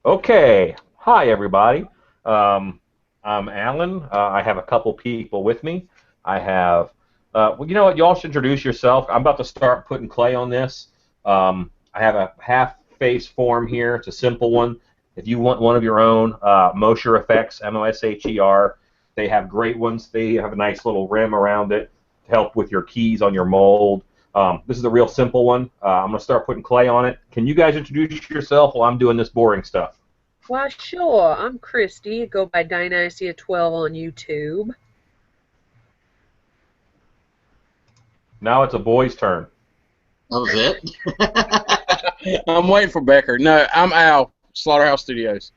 Okay. Hi, everybody. Um, I'm Alan. I have a couple people with me. I have, well, you know what? You all should introduce yourself. I'm about to start putting clay on this. I have a half face form here. It's a simple one. If you want one of your own, Mosher Effects, Mosher. They have great ones. They have a nice little rim around it to help with your keys on your mold. This is a real simple one. I'm going to start putting clay on it. Can you guys introduce yourself while I'm doing this boring stuff? Why, sure. I'm Christy. I go by Dynasty of 12 on YouTube. Now it's a boy's turn. That was it. I'm waiting for Becker. No, I'm Al, Slaughterhouse Studios.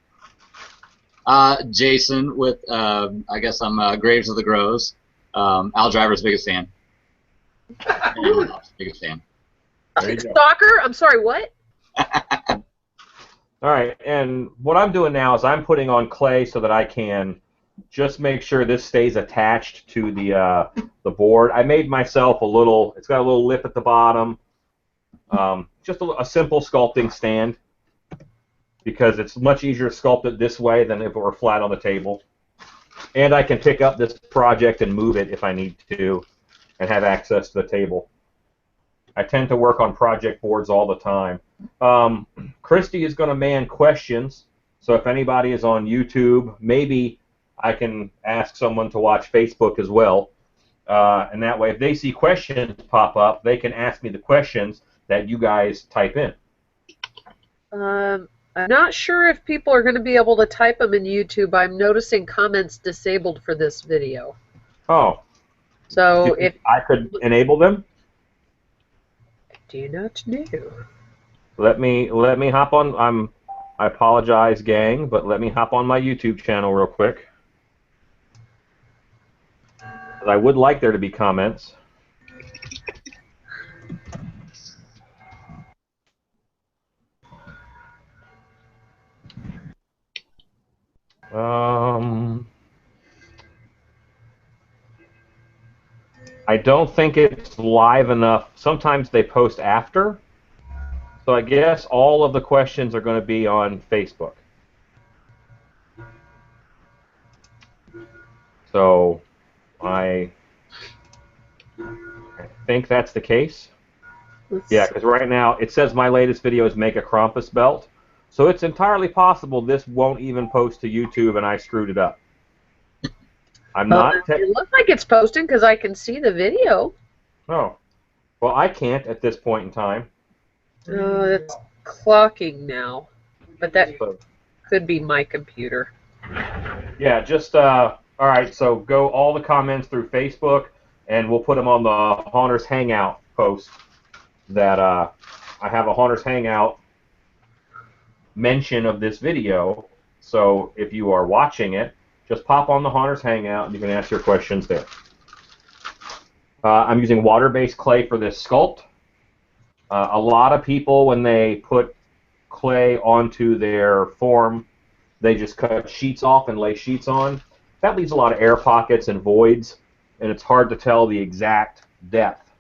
Jason with, I guess I'm Graves of the Grows. Al Driver's biggest fan. And biggest fan. There you go. Stalker? I'm sorry, what? All right, and what I'm doing now is I'm putting on clay so that I can just make sure this stays attached to the board. I made myself a little. It's got a little lip at the bottom. Just a simple sculpting stand because it's much easier to sculpt it this way than if it were flat on the table. And I can pick up this project and move it if I need to, and have access to the table. I tend to work on project boards all the time. Christy is going to man questions, so if anybody is on YouTube, maybe I can ask someone to watch Facebook as well. And that way, if they see questions pop up, they can ask me the questions that you guys type in. I'm not sure if people are going to be able to type them in YouTube. I'm noticing comments disabled for this video. Oh, So if I could enable them. do not know. Let me hop on. I apologize, gang, but let me hop on my YouTube channel real quick. I would like there to be comments. I don't think it's live enough. Sometimes they post after. So I guess all of the questions are going to be on Facebook. So I think that's the case. Yeah, because right now it says my latest video is make a Krampus belt. So it's entirely possible this won't even post to YouTube and I screwed it up. I'm not. It looks like it's posting because I can see the video. Oh. Well, I can't at this point in time. It's clocking now, but that So, could be my computer. yeah, just all right. So go all the comments through Facebook, and we'll put them on the Haunters Hangout post. That I have a Haunters Hangout mention of this video. So if you are watching it, just pop on the Haunters Hangout, and you can ask your questions there. I'm using water-based clay for this sculpt. A lot of people, when they put clay onto their form, they just cut sheets off and lay sheets on. That leaves a lot of air pockets and voids, and it's hard to tell the exact depth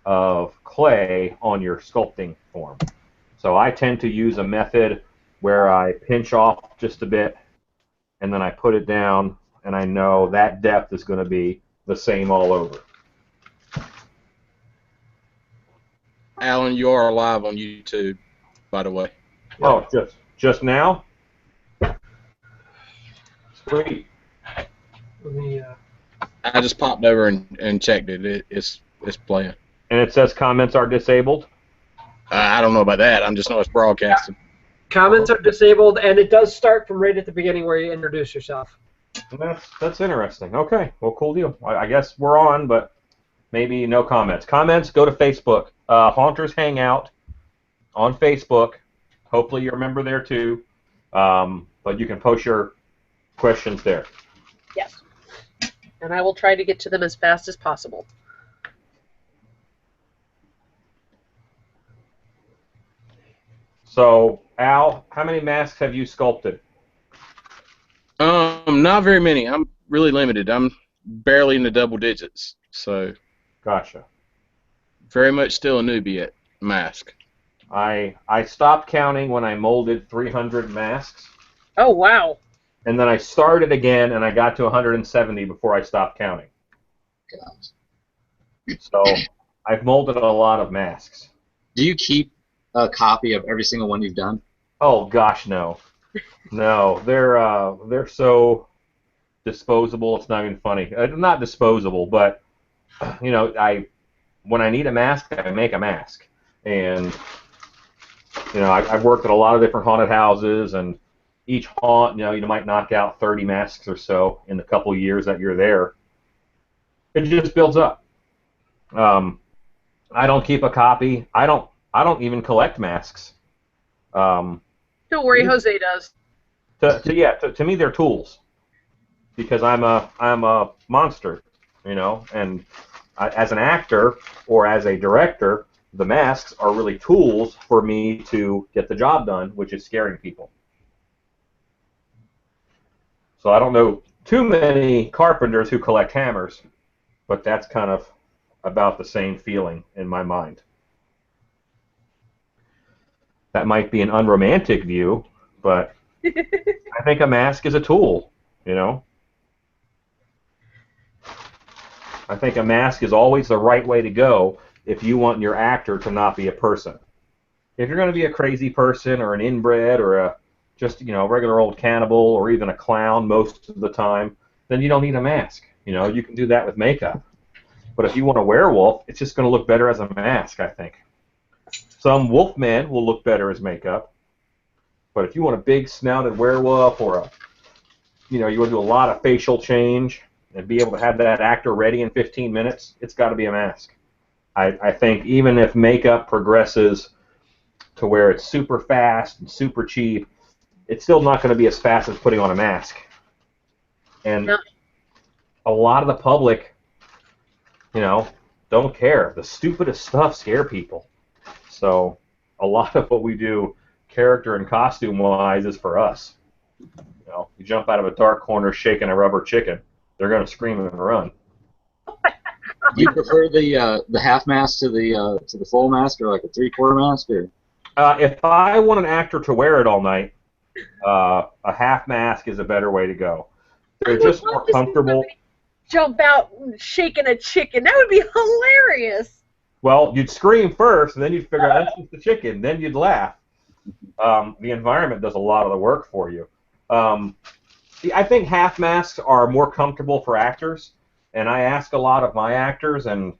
of clay on your sculpting form. So I tend to use a method where I pinch off just a bit, and then I put it down, and I know that depth is going to be the same all over. Alan, you are live on YouTube, by the way. Oh, just now? Sweet. Let me, I just popped over and checked it. It's playing. And it says comments are disabled? I don't know about that. I just know it's broadcasting. comments are disabled, and it does start from right at the beginning where you introduce yourself. That's interesting. Okay, well, cool deal. I guess we're on, but maybe no comments. Comments, go to Facebook. Haunters Hangout on Facebook. Hopefully you're a member there too. But you can post your questions there. Yes. And I will try to get to them as fast as possible. So, Al, how many masks have you sculpted? Not very many. I'm really limited. I'm barely in the double digits, so Gotcha. very much still a newbie at mask. I stopped counting when I molded 300 masks, Oh, wow. and then I started again, and I got to 170 before I stopped counting. So I've molded a lot of masks. Do you keep a copy of every single one you've done? Oh gosh, no, no. They're so disposable. It's not even funny. Not disposable, but you know, when I need a mask, I make a mask, and you know, I've worked at a lot of different haunted houses, and each haunt, you might knock out 30 masks or so in the couple of years that you're there. It just builds up. I don't keep a copy. I don't even collect masks. Um, Don't worry, Jose does. to me, they're tools because I'm a monster, and as an actor or as a director, the masks are really tools for me to get the job done, which is scaring people. So I don't know too many carpenters who collect hammers, but that's kind of about the same feeling in my mind. That might be an unromantic view, but I think a mask is a tool, I think a mask is always the right way to go if you want your actor to not be a person. If you're going to be a crazy person or an inbred or just a regular old cannibal or even a clown most of the time, then you don't need a mask. You can do that with makeup. But if you want a werewolf, it's just going to look better as a mask, I think. Some wolfman will look better as makeup. But if you want a big snouted werewolf or you want to do a lot of facial change and be able to have that actor ready in 15 minutes, it's got to be a mask. I think even if makeup progresses to where it's super fast and super cheap, it's still not going to be as fast as putting on a mask. And a lot of the public, don't care. The stupidest stuff scare people. So a lot of what we do, character and costume-wise, is for us. You jump out of a dark corner shaking a rubber chicken, they're going to scream and run. Do you prefer the half mask to the full mask, or like a 3/4 mask, or? If I want an actor to wear it all night, a half mask is a better way to go. They're just more comfortable. Jump out shaking a chicken. That would be hilarious. Well, you'd scream first, and then you'd figure out that's just the chicken. Then you'd laugh. The environment does a lot of the work for you. I think half masks are more comfortable for actors, and I ask a lot of my actors, and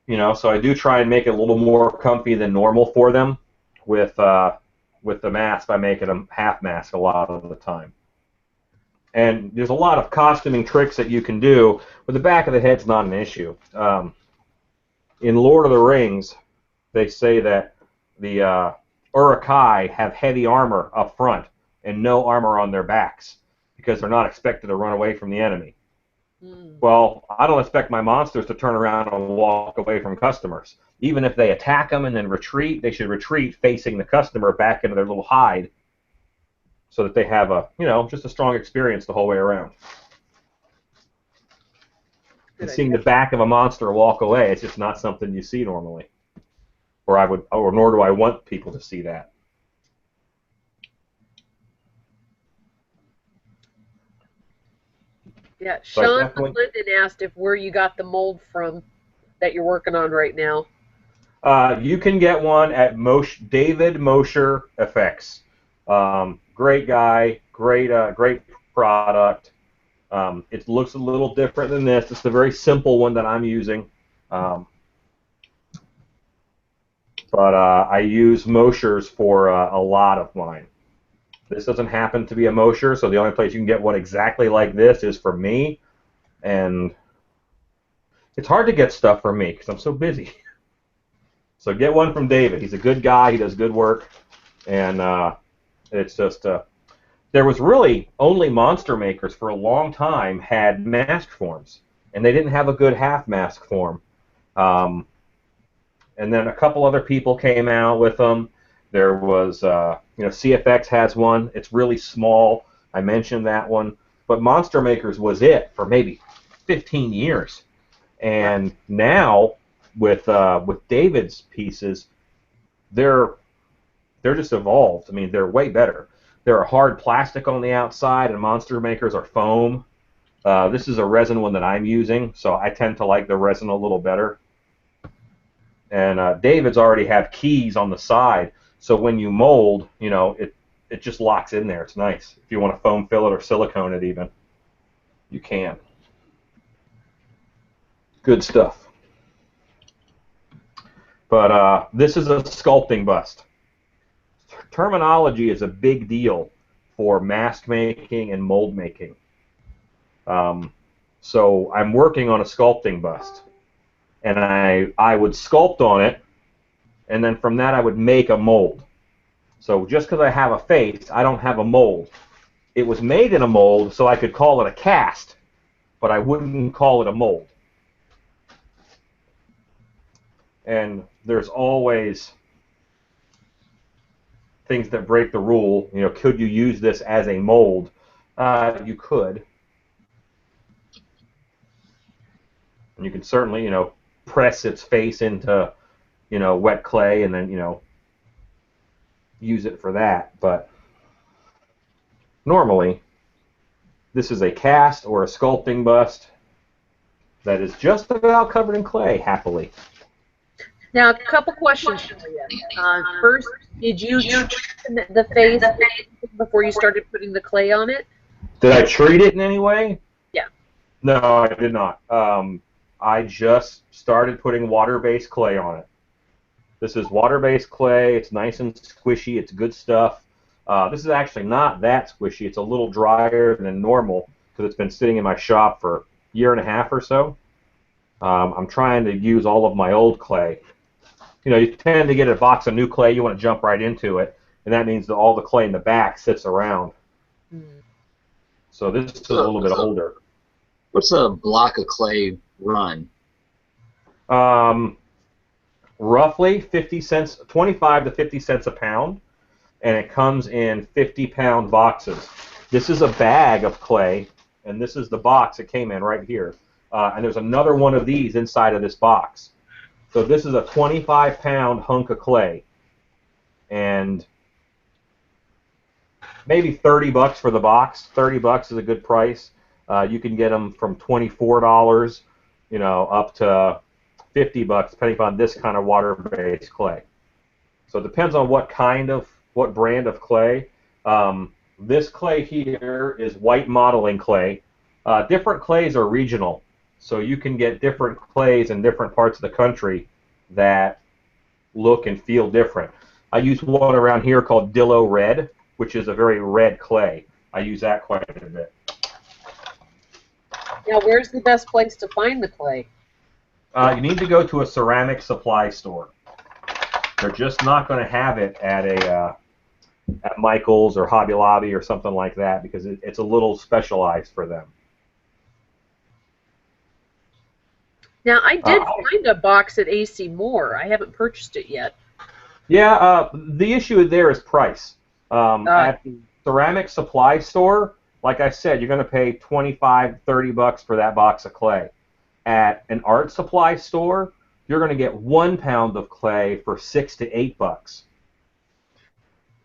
so I do try and make it a little more comfy than normal for them with the mask by making them half mask a lot of the time. And there's a lot of costuming tricks that you can do, but the back of the head's not an issue. In Lord of the Rings, they say that the Uruk-hai have heavy armor up front and no armor on their backs because they're not expected to run away from the enemy. Well, I don't expect my monsters to turn around and walk away from customers. Even if they attack them and then retreat, they should retreat facing the customer back into their little hide so that they have just a strong experience the whole way around. And seeing the back of a monster walk away, it's just not something you see normally. Or nor do I want people to see that. Yeah, Sean Linden asked if where you got the mold from that you're working on right now. You can get one at David Mosher Effects. Great guy, great product. It looks a little different than this. It's the very simple one that I'm using. But I use Moshers for a lot of mine. This doesn't happen to be a Mosher, so the only place you can get one exactly like this is for me. And it's hard to get stuff from me because I'm so busy. So get one from David. He's a good guy. He does good work. And it's just... there was really only monster makers for a long time had mask forms, and they didn't have a good half mask form. And then a couple other people came out with them. There was, CFX has one. It's really small. I mentioned that one. But Monster Makers was it for maybe 15 years. And now, with David's pieces, they're just evolved. I mean, they're way better. They're a hard plastic on the outside, and Monster Makers are foam. This is a resin one that I'm using, so I tend to like the resin a little better. And David's already have keys on the side, so when you mold, you know, it just locks in there. It's nice. If you want to foam fill it or silicone it even, you can. Good stuff. But this is a sculpting bust. Terminology is a big deal for mask making and mold making. So I'm working on a sculpting bust, and I would sculpt on it, and then from that I would make a mold. So just because I have a face, I don't have a mold. It was made in a mold, so I could call it a cast, but I wouldn't call it a mold. And there's always things that break the rule. You know, could you use this as a mold? You could. And you can certainly, you know, press its face into, you know, wet clay and then, you know, use it for that. But normally, this is a cast or a sculpting bust that is just about covered in clay, happily. Now, a couple questions for you. First, did you treat the face before you started putting the clay on it? Did I treat it in any way? Yeah. No, I did not. I just started putting water-based clay on it. This is water-based clay. It's nice and squishy. It's good stuff. This is actually not that squishy. It's a little drier than normal because it's been sitting in my shop for a year and a half or so. I'm trying to use all of my old clay. You know, you tend to get a box of new clay, you want to jump right into it, and that means that all the clay in the back sits around. So this is a little bit older. What's a block of clay run? Roughly 50 cents, 25 to 50 cents a pound, and it comes in 50-pound boxes. This is a bag of clay, and this is the box it came in right here. And there's another one of these inside of this box. So this is a 25-pound hunk of clay, and maybe 30 bucks for the box. 30 bucks is a good price. You can get them from $24, you know, up to 50 bucks, depending upon this kind of water-based clay. So it depends on what brand of clay. This clay here is white modeling clay. Different clays are regional. So you can get different clays in different parts of the country that look and feel different. I use one around here called Dillo Red, which is a very red clay. I use that quite a bit. Now, where's the best place to find the clay? You need to go to a ceramic supply store. They're just not going to have it at Michael's or Hobby Lobby or something like that because it's a little specialized for them. Now, I did find a box at AC Moore. I haven't purchased it yet. Yeah, the issue there is price. At the ceramic supply store, like I said, you're going to pay 25, 30 bucks for that box of clay. At an art supply store, you're going to get 1 pound of clay for 6 to 8 bucks,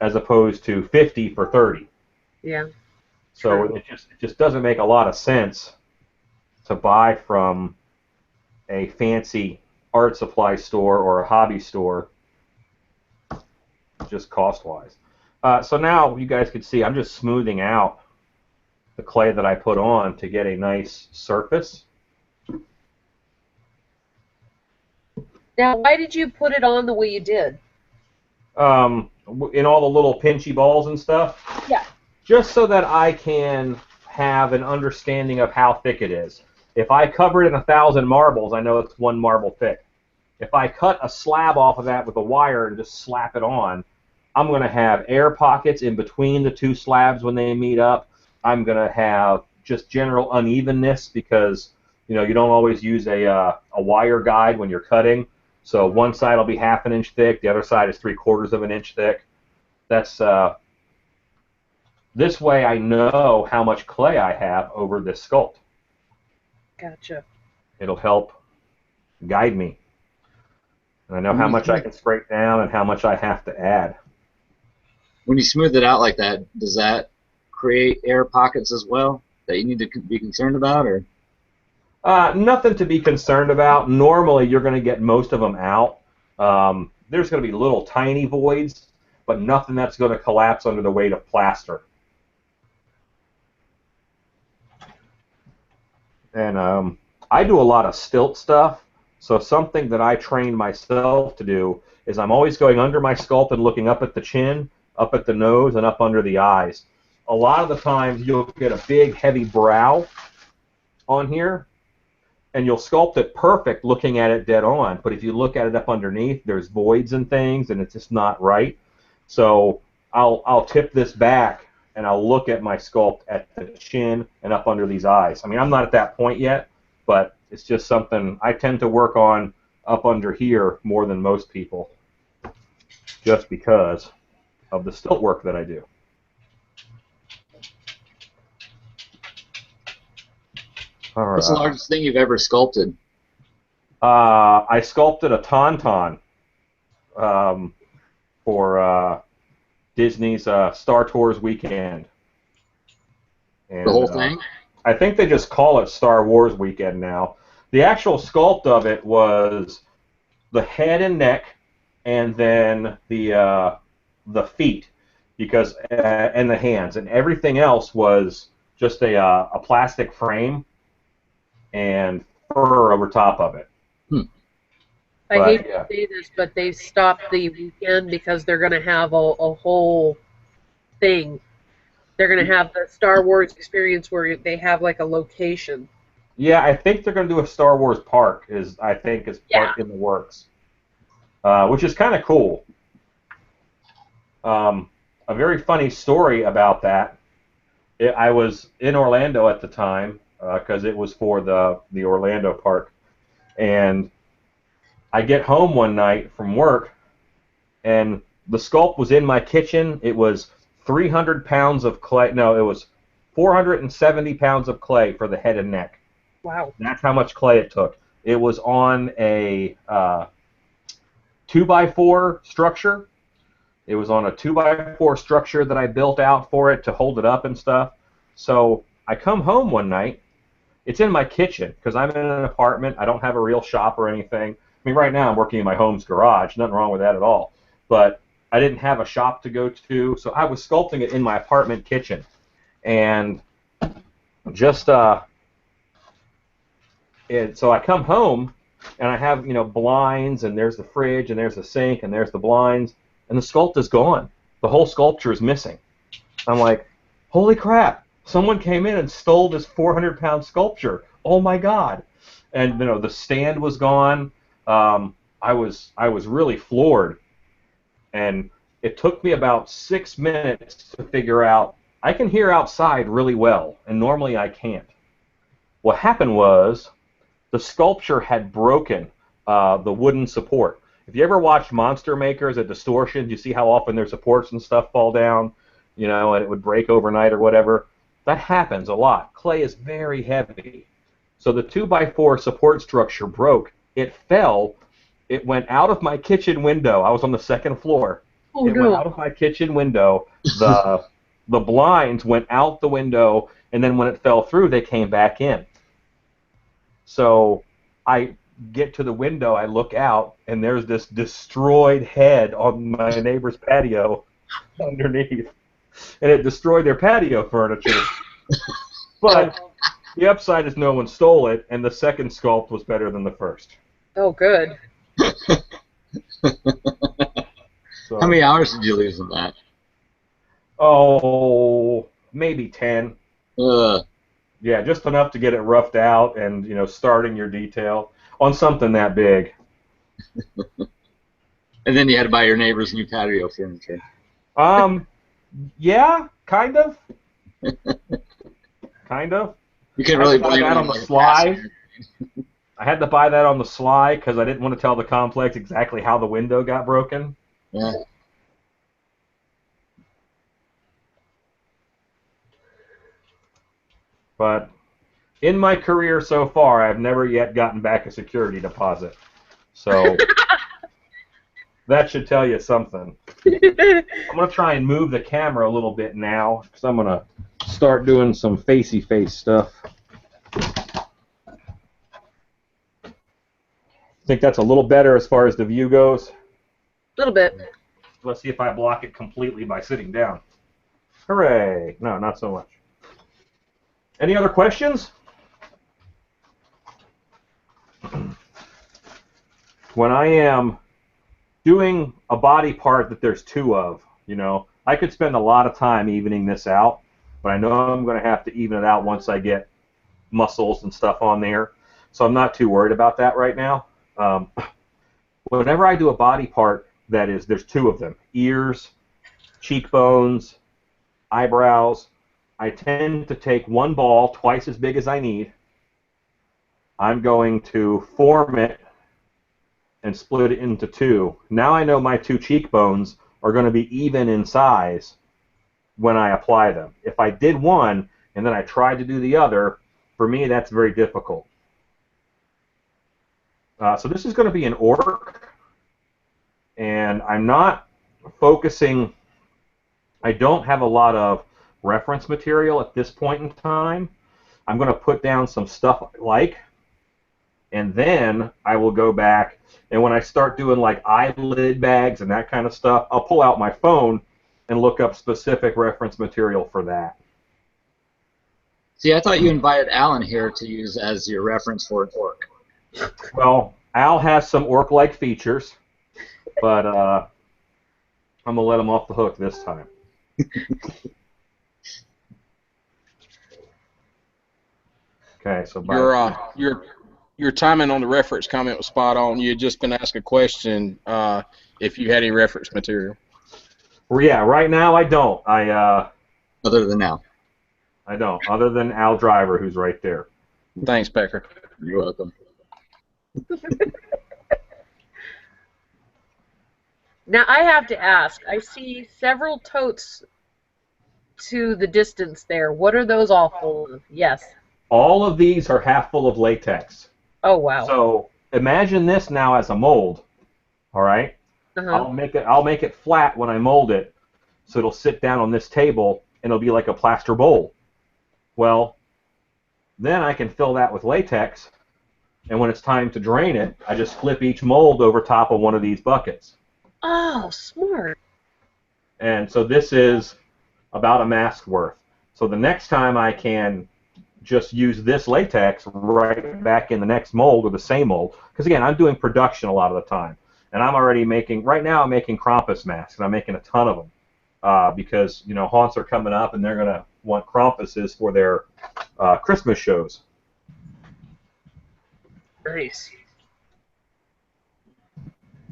as opposed to 50 for 30. Yeah. So it just doesn't make a lot of sense to buy from a fancy art supply store or a hobby store, just cost-wise. So now you guys can see I'm just smoothing out the clay that I put on to get a nice surface. Now, why did you put it on the way you did? In all the little pinchy balls and stuff? Yeah. Just so that I can have an understanding of how thick it is. If I cover it in 1,000 marbles, I know it's 1 marble thick. If I cut a slab off of that with a wire and just slap it on, I'm going to have air pockets in between the 2 slabs when they meet up. I'm going to have just general unevenness because you don't always use a wire guide when you're cutting. So one side will be 1/2 inch thick, the other side is 3/4 of an inch thick. That's this way I know how much clay I have over this sculpt. Gotcha. It'll help guide me. And I know how much I can scrape down and how much I have to add. When you smooth it out like that, does that create air pockets as well that you need to be concerned about, or? Nothing to be concerned about. Normally, you're going to get most of them out. There's going to be little tiny voids, but nothing that's going to collapse under the weight of plaster. And I do a lot of stilt stuff, so something that I trained myself to do is I'm always going under my sculpt and looking up at the chin, up at the nose, and up under the eyes. A lot of the times you'll get a big, heavy brow on here, and you'll sculpt it perfect looking at it dead on, but if you look at it up underneath, there's voids and things, and it's just not right. So I'll tip this back, and I'll look at my sculpt at the chin and up under these eyes. I mean, I'm not at that point yet, but it's just something I tend to work on up under here more than most people, just because of the stilt work that I do. All right. What's the largest thing you've ever sculpted? I sculpted a tauntaun for Disney's Star Tours weekend. And, The whole thing? I think they just call it Star Wars weekend now. The actual sculpt of it was the head and neck, and then the feet, because and the hands, and everything else was just a plastic frame and fur over top of it. I But, hate yeah. to say this, but they stopped the weekend because they're going to have a whole thing. They're going to have the Star Wars experience where they have like a location. Yeah, I think they're going to do a Star Wars park. Is part in the works, which is kind of cool. A very funny story about that. I was in Orlando at the time because it was for the Orlando park, and I get home one night from work, and the sculpt was in my kitchen. It was 300 pounds of clay. No, it was 470 pounds of clay for the head and neck. Wow. That's how much clay it took. It was on a 2x4 structure. It was on a 2x4 structure that I built out for it to hold it up and stuff. So I come home one night. It's in my kitchen because I'm in an apartment. I don't have a real shop or anything. I mean, right now I'm working in my home's garage. Nothing wrong with that at all. But I didn't have a shop to go to, so I was sculpting it in my apartment kitchen. And just so I come home, and I have, blinds, and there's the fridge, and there's the sink, and there's the blinds, and the sculpt is gone. The whole sculpture is missing. I'm like, holy crap! Someone came in and stole this 400-pound sculpture. Oh my God! And the stand was gone. I was really floored, and it took me about 6 minutes to figure out I can hear outside really well, and normally I can't. What happened was the sculpture had broken the wooden support. If you ever watched Monster Makers at Distortion, you see how often their supports and stuff fall down, and it would break overnight or whatever. That happens a lot. Clay is very heavy. So the 2x4 support structure broke. It fell. It went out of my kitchen window. I was on the second floor. Oh, It went out of my kitchen window. The blinds went out the window, and then when it fell through, they came back in. So I get to the window, I look out, and there's this destroyed head on my neighbor's patio underneath. And it destroyed their patio furniture. But the upside is no one stole it, and the second sculpt was better than the first. Oh, good. So, How many hours did you lose in that? Oh, maybe 10. Ugh. Yeah, just enough to get it roughed out and, starting your detail on something that big. And then you had to buy your neighbor's new patio furniture. Yeah, kind of. Kind of. You can really buy blame that it on the like a sly. passenger. I had to buy that on the sly because I didn't want to tell the complex exactly how the window got broken. Yeah. But in my career so far, I've never yet gotten back a security deposit. So That should tell you something. I'm going to try and move the camera a little bit now because I'm going to start doing some facey face stuff. Think that's a little better as far as the view goes? A little bit. Let's see if I block it completely by sitting down. Hooray! No, not so much. Any other questions? When I am doing a body part that there's two of, you know, I could spend a lot of time evening this out, but I know I'm going to have to even it out once I get muscles and stuff on there. So I'm not too worried about that right now. Whenever I do a body part that is, there's two of them, ears, cheekbones, eyebrows, I tend to take one ball twice as big as I need. I'm going to form it and split it into two. Now I know my two cheekbones are going to be even in size when I apply them. If I did one and then I tried to do the other, for me that's very difficult. So this is going to be an orc, and I'm not focusing, I don't have a lot of reference material at this point in time. I'm going to put down some stuff I like, and then I will go back, and when I start doing like eyelid bags and that kind of stuff, I'll pull out my phone and look up specific reference material for that. See, I thought you invited Alan here to use as your reference for an orc. Well, Al has some orc-like features, but I'm going to let him off the hook this time. Okay, so your timing on the reference comment was spot on. You had just been asked a question if you had any reference material. Well, yeah, right now I don't. Other than now. I don't, other than Al Driver, who's right there. Thanks, Becker. You're welcome. Now I have to ask, I see several totes to the distance there. What are those all full of? Yes. All of these are half full of latex. Oh, wow. So imagine this now as a mold, all right? Uh-huh. I'll make it flat when I mold it, so it'll sit down on this table, and it'll be like a plaster bowl. Well, then I can fill that with latex, and when it's time to drain it, I just flip each mold over top of one of these buckets. Oh, smart. And so this is about a mask worth. So the next time I can just use this latex right back in the next mold or the same mold, because again, I'm doing production a lot of the time, and I'm already making, right now I'm making Krampus masks, and I'm making a ton of them because, you know, haunts are coming up and they're going to want Krampuses for their Christmas shows. Nice.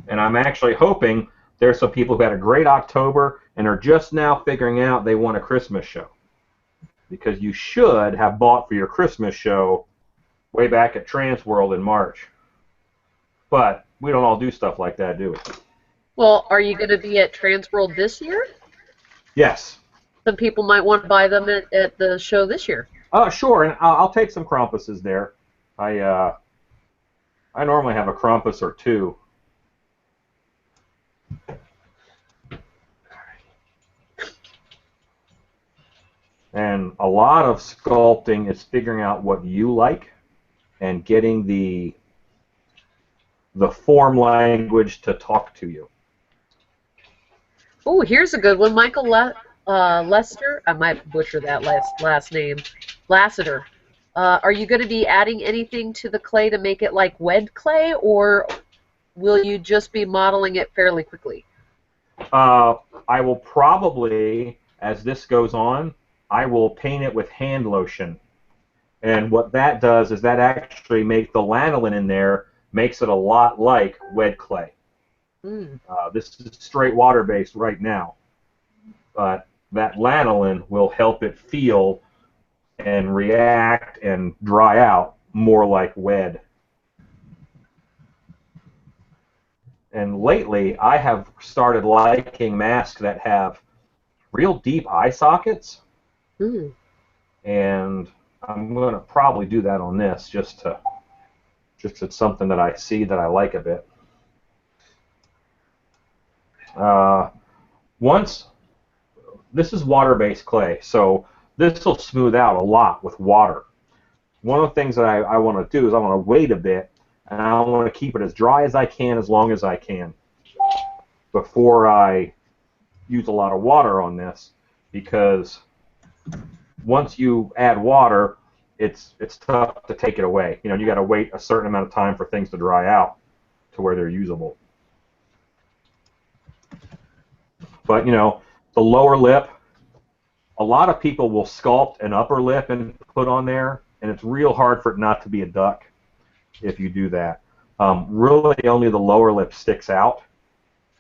And I'm actually hoping there's some people who had a great October and are just now figuring out they want a Christmas show. Because you should have bought for your Christmas show way back at Transworld in March. But we don't all do stuff like that, do we? Well, are you going to be at Transworld this year? Yes. Some people might want to buy them at the show this year. Sure, and I'll take some Krampuses there. I normally have a Krampus or two. And a lot of sculpting is figuring out what you like and getting the form language to talk to you. Oh, here's a good one. Michael Lester. I might butcher that last name. Lassiter. Are you going to be adding anything to the clay to make it like wed clay, or will you just be modeling it fairly quickly? I will probably, as this goes on, I will paint it with hand lotion. And what that does is that actually makes the lanolin in there, makes it a lot like wet clay. Mm. This is straight water-based right now. But that lanolin will help it feel and react and dry out more like wed. And lately, I have started liking masks that have real deep eye sockets. Mm. And I'm going to probably do that on this just it's something that I see that I like a bit. Once this is water-based clay, so this will smooth out a lot with water. One of the things that I want to do is I want to wait a bit, and I want to keep it as dry as I can, as long as I can, before I use a lot of water on this, because once you add water, it's tough to take it away. You know, you got to wait a certain amount of time for things to dry out to where they're usable. But you know, the lower lip, a lot of people will sculpt an upper lip and put on there, and it's real hard for it not to be a duck if you do that. Really, only the lower lip sticks out,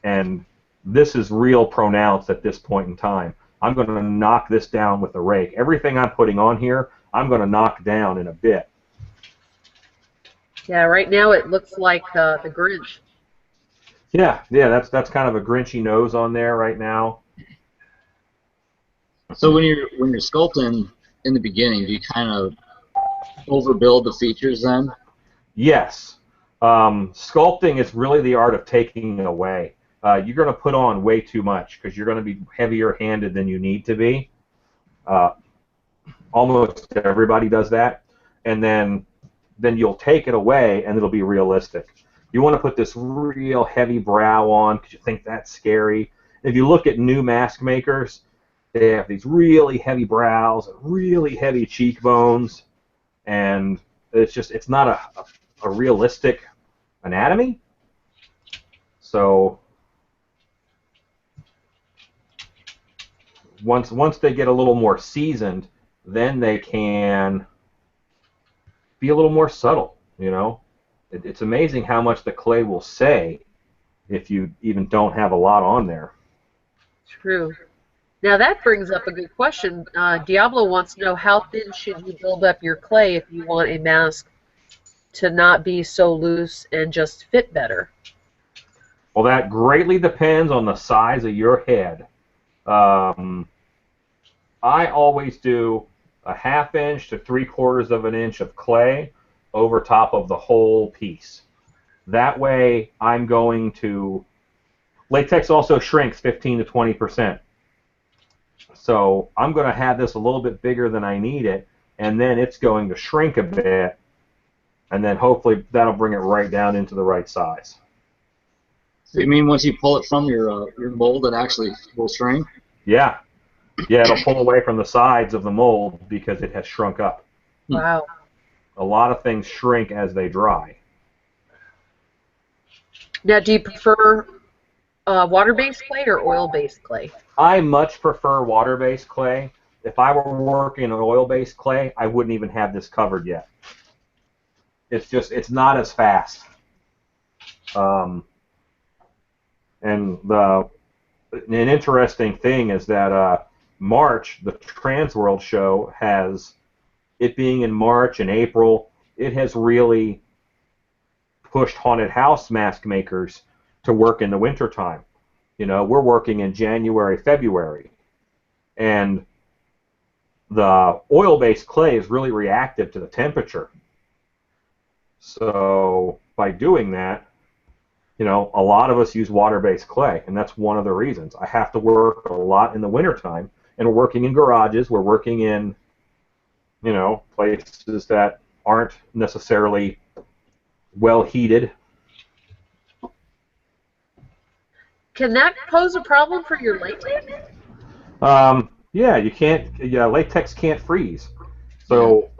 and this is real pronounced at this point in time. I'm going to knock this down with the rake. Everything I'm putting on here, I'm going to knock down in a bit. Yeah, right now it looks like the Grinch. Yeah, that's kind of a Grinchy nose on there right now. So when you're sculpting in the beginning, do you kind of overbuild the features then? Yes. Sculpting is really the art of taking it away. You're going to put on way too much because you're going to be heavier-handed than you need to be. Almost everybody does that, and then you'll take it away, and it'll be realistic. You want to put this real heavy brow on because you think that's scary. If you look at new mask makers, they have these really heavy brows, really heavy cheekbones, and it's not a realistic anatomy. So once they get a little more seasoned, then they can be a little more subtle, you know. It's amazing how much the clay will say if you even don't have a lot on there. True. Now that brings up a good question. Diablo wants to know, how thin should you build up your clay if you want a mask to not be so loose and just fit better? Well, that greatly depends on the size of your head. I always do a 1/2 inch to 3/4 of an inch of clay over top of the whole piece. That way, I'm going to... Latex also shrinks 15 to 20%. So I'm going to have this a little bit bigger than I need it, and then it's going to shrink a bit, and then hopefully that'll bring it right down into the right size. So you mean once you pull it from your mold, it actually will shrink? Yeah. Yeah, it'll pull away from the sides of the mold because it has shrunk up. Wow. A lot of things shrink as they dry. Now, do you prefer water-based clay or oil-based clay? I much prefer water-based clay. If I were working on oil-based clay, I wouldn't even have this covered yet. It's not as fast. And an interesting thing is that March, the Trans World Show, has, it being in March and April, it has really pushed haunted house mask makers to work in the wintertime. You know, we're working in January, February, and the oil-based clay is really reactive to the temperature. So by doing that, you know, a lot of us use water-based clay, and that's one of the reasons. I have to work a lot in the wintertime, and we're working in garages, we're working in, you know, places that aren't necessarily well heated. Can that pose a problem for your latex? Yeah, you can't. Yeah, latex can't freeze. So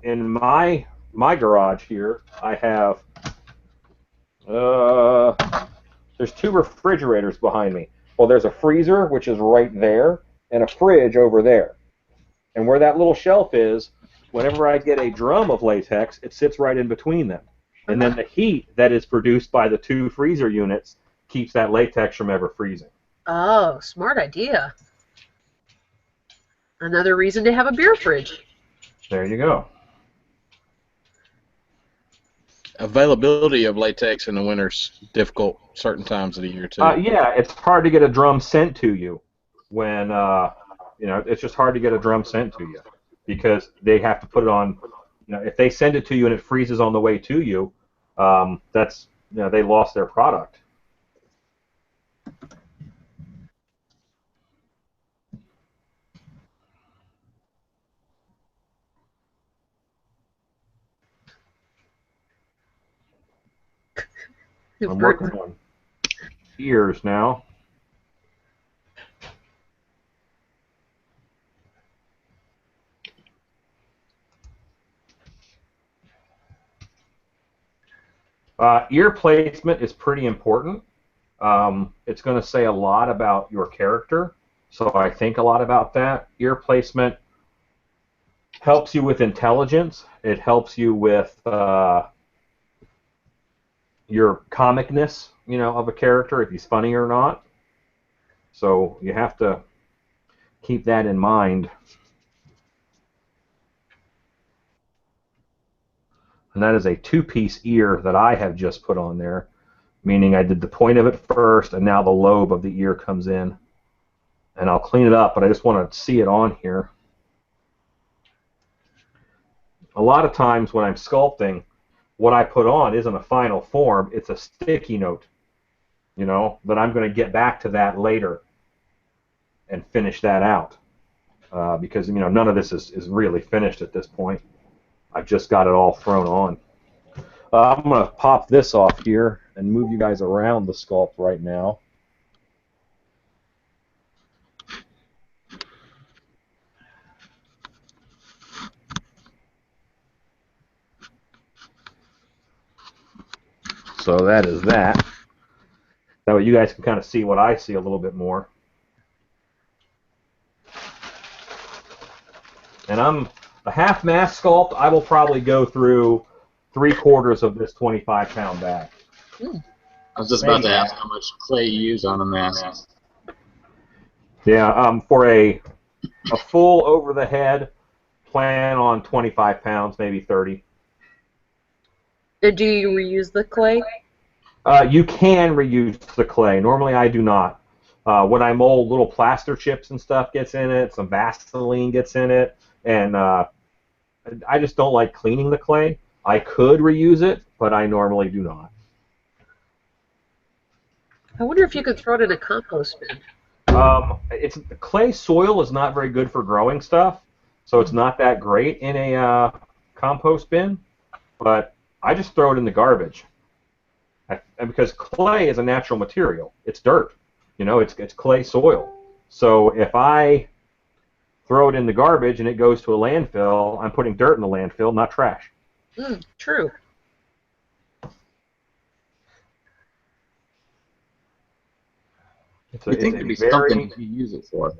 in my garage here, I have there's 2 refrigerators behind me. Well, there's a freezer which is right there, and a fridge over there. And where that little shelf is, whenever I get a drum of latex, it sits right in between them. And then the heat that is produced by the 2 freezer units keeps that latex from ever freezing. Oh, smart idea. Another reason to have a beer fridge. There you go. Availability of latex in the winter's difficult certain times of the year too. Yeah, it's hard to get a drum sent to you when you know, it's just hard to get a drum sent to you because they have to put it on. You know, if they send it to you and it freezes on the way to you, that's, you know, they lost their product. I'm working on ears now. Ear placement is pretty important. It's going to say a lot about your character, so I think a lot about that. Ear placement helps you with intelligence. It helps you with your comicness, of a character, if he's funny or not. So you have to keep that in mind. And that is a two-piece ear that I have just put on there, meaning I did the point of it first, and now the lobe of the ear comes in. And I'll clean it up, but I just want to see it on here. A lot of times when I'm sculpting, what I put on isn't a final form, it's a sticky note, that I'm going to get back to that later and finish that out. Because, none of this is really finished at this point. I've just got it all thrown on. I'm going to pop this off here and move you guys around the sculpt right now. So that is that. That way you guys can kind of see what I see a little bit more. And a half mass sculpt, I will probably go through 3/4 of this 25-pound bag. I was just about to ask how much clay you use on a mask. Yeah, for a full over the head, plan on 25 pounds, maybe 30. And do you reuse the clay? You can reuse the clay. Normally I do not. When I mold, little plaster chips and stuff gets in it, some Vaseline gets in it, and I just don't like cleaning the clay. I could reuse it, but I normally do not. I wonder if you could throw it in a compost bin. Clay soil is not very good for growing stuff, so it's not that great in a compost bin, but I just throw it in the garbage. And because clay is a natural material. It's dirt. It's clay soil. So if I throw it in the garbage and it goes to a landfill, I'm putting dirt in the landfill, not trash. True. You think it'd be something you use it for?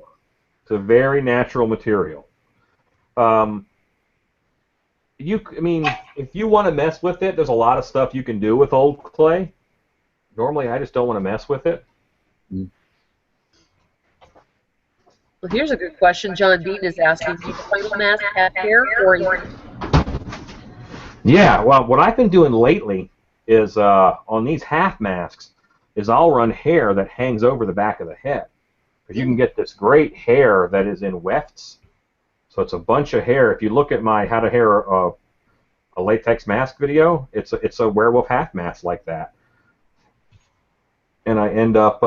It's a very natural material. If you want to mess with it, there's a lot of stuff you can do with old clay. Normally, I just don't want to mess with it. Well, here's a good question. John Bean is asking, do final masks have hair or? Yeah, well, what I've been doing lately is on these half masks is I'll run hair that hangs over the back of the head. Because you can get this great hair that is in wefts. So it's a bunch of hair. If you look at my how to hair a latex mask video, it's a werewolf half mask like that. And I end up,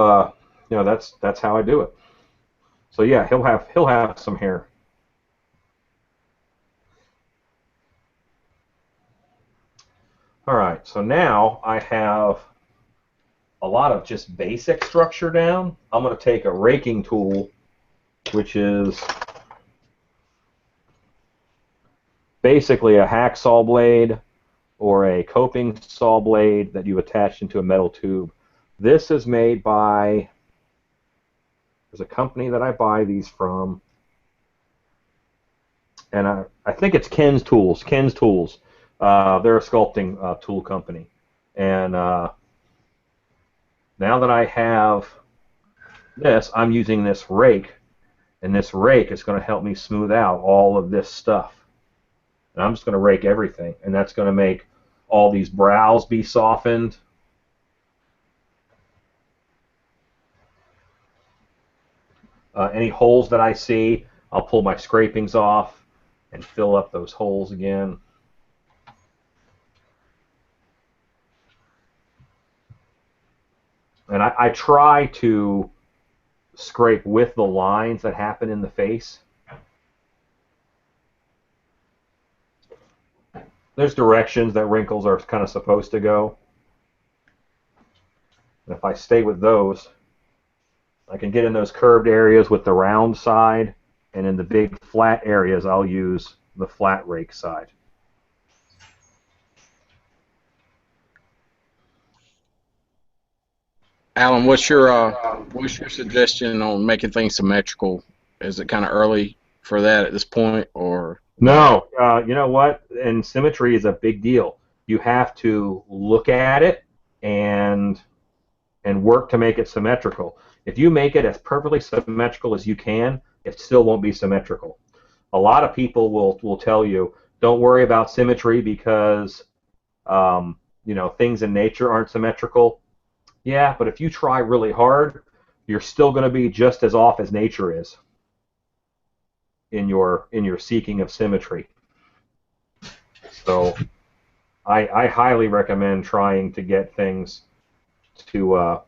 that's how I do it. So yeah, he'll have some hair. All right, so now I have a lot of just basic structure down. I'm going to take a raking tool, which is basically a hacksaw blade or a coping saw blade that you attach into a metal tube. This is made by, there's a company that I buy these from, and I think it's Ken's Tools. Ken's Tools. They're a sculpting tool company. And now that I have this, I'm using this rake, and this rake is going to help me smooth out all of this stuff. And I'm just going to rake everything, and that's going to make all these brows be softened. Any holes that I see, I'll pull my scrapings off and fill up those holes again. And I try to scrape with the lines that happen in the face. There's directions that wrinkles are kind of supposed to go. And if I stay with those, I can get in those curved areas with the round side, and in the big flat areas, I'll use the flat rake side. Alan, what's your suggestion on making things symmetrical? Is it kind of early for that at this point, or No, you know what? And symmetry is a big deal. You have to look at it and work to make it symmetrical. If you make it as perfectly symmetrical as you can, it still won't be symmetrical. A lot of people will tell you, don't worry about symmetry because things in nature aren't symmetrical. Yeah, but if you try really hard, you're still going to be just as off as nature is in your seeking of symmetry. So I highly recommend trying to get things to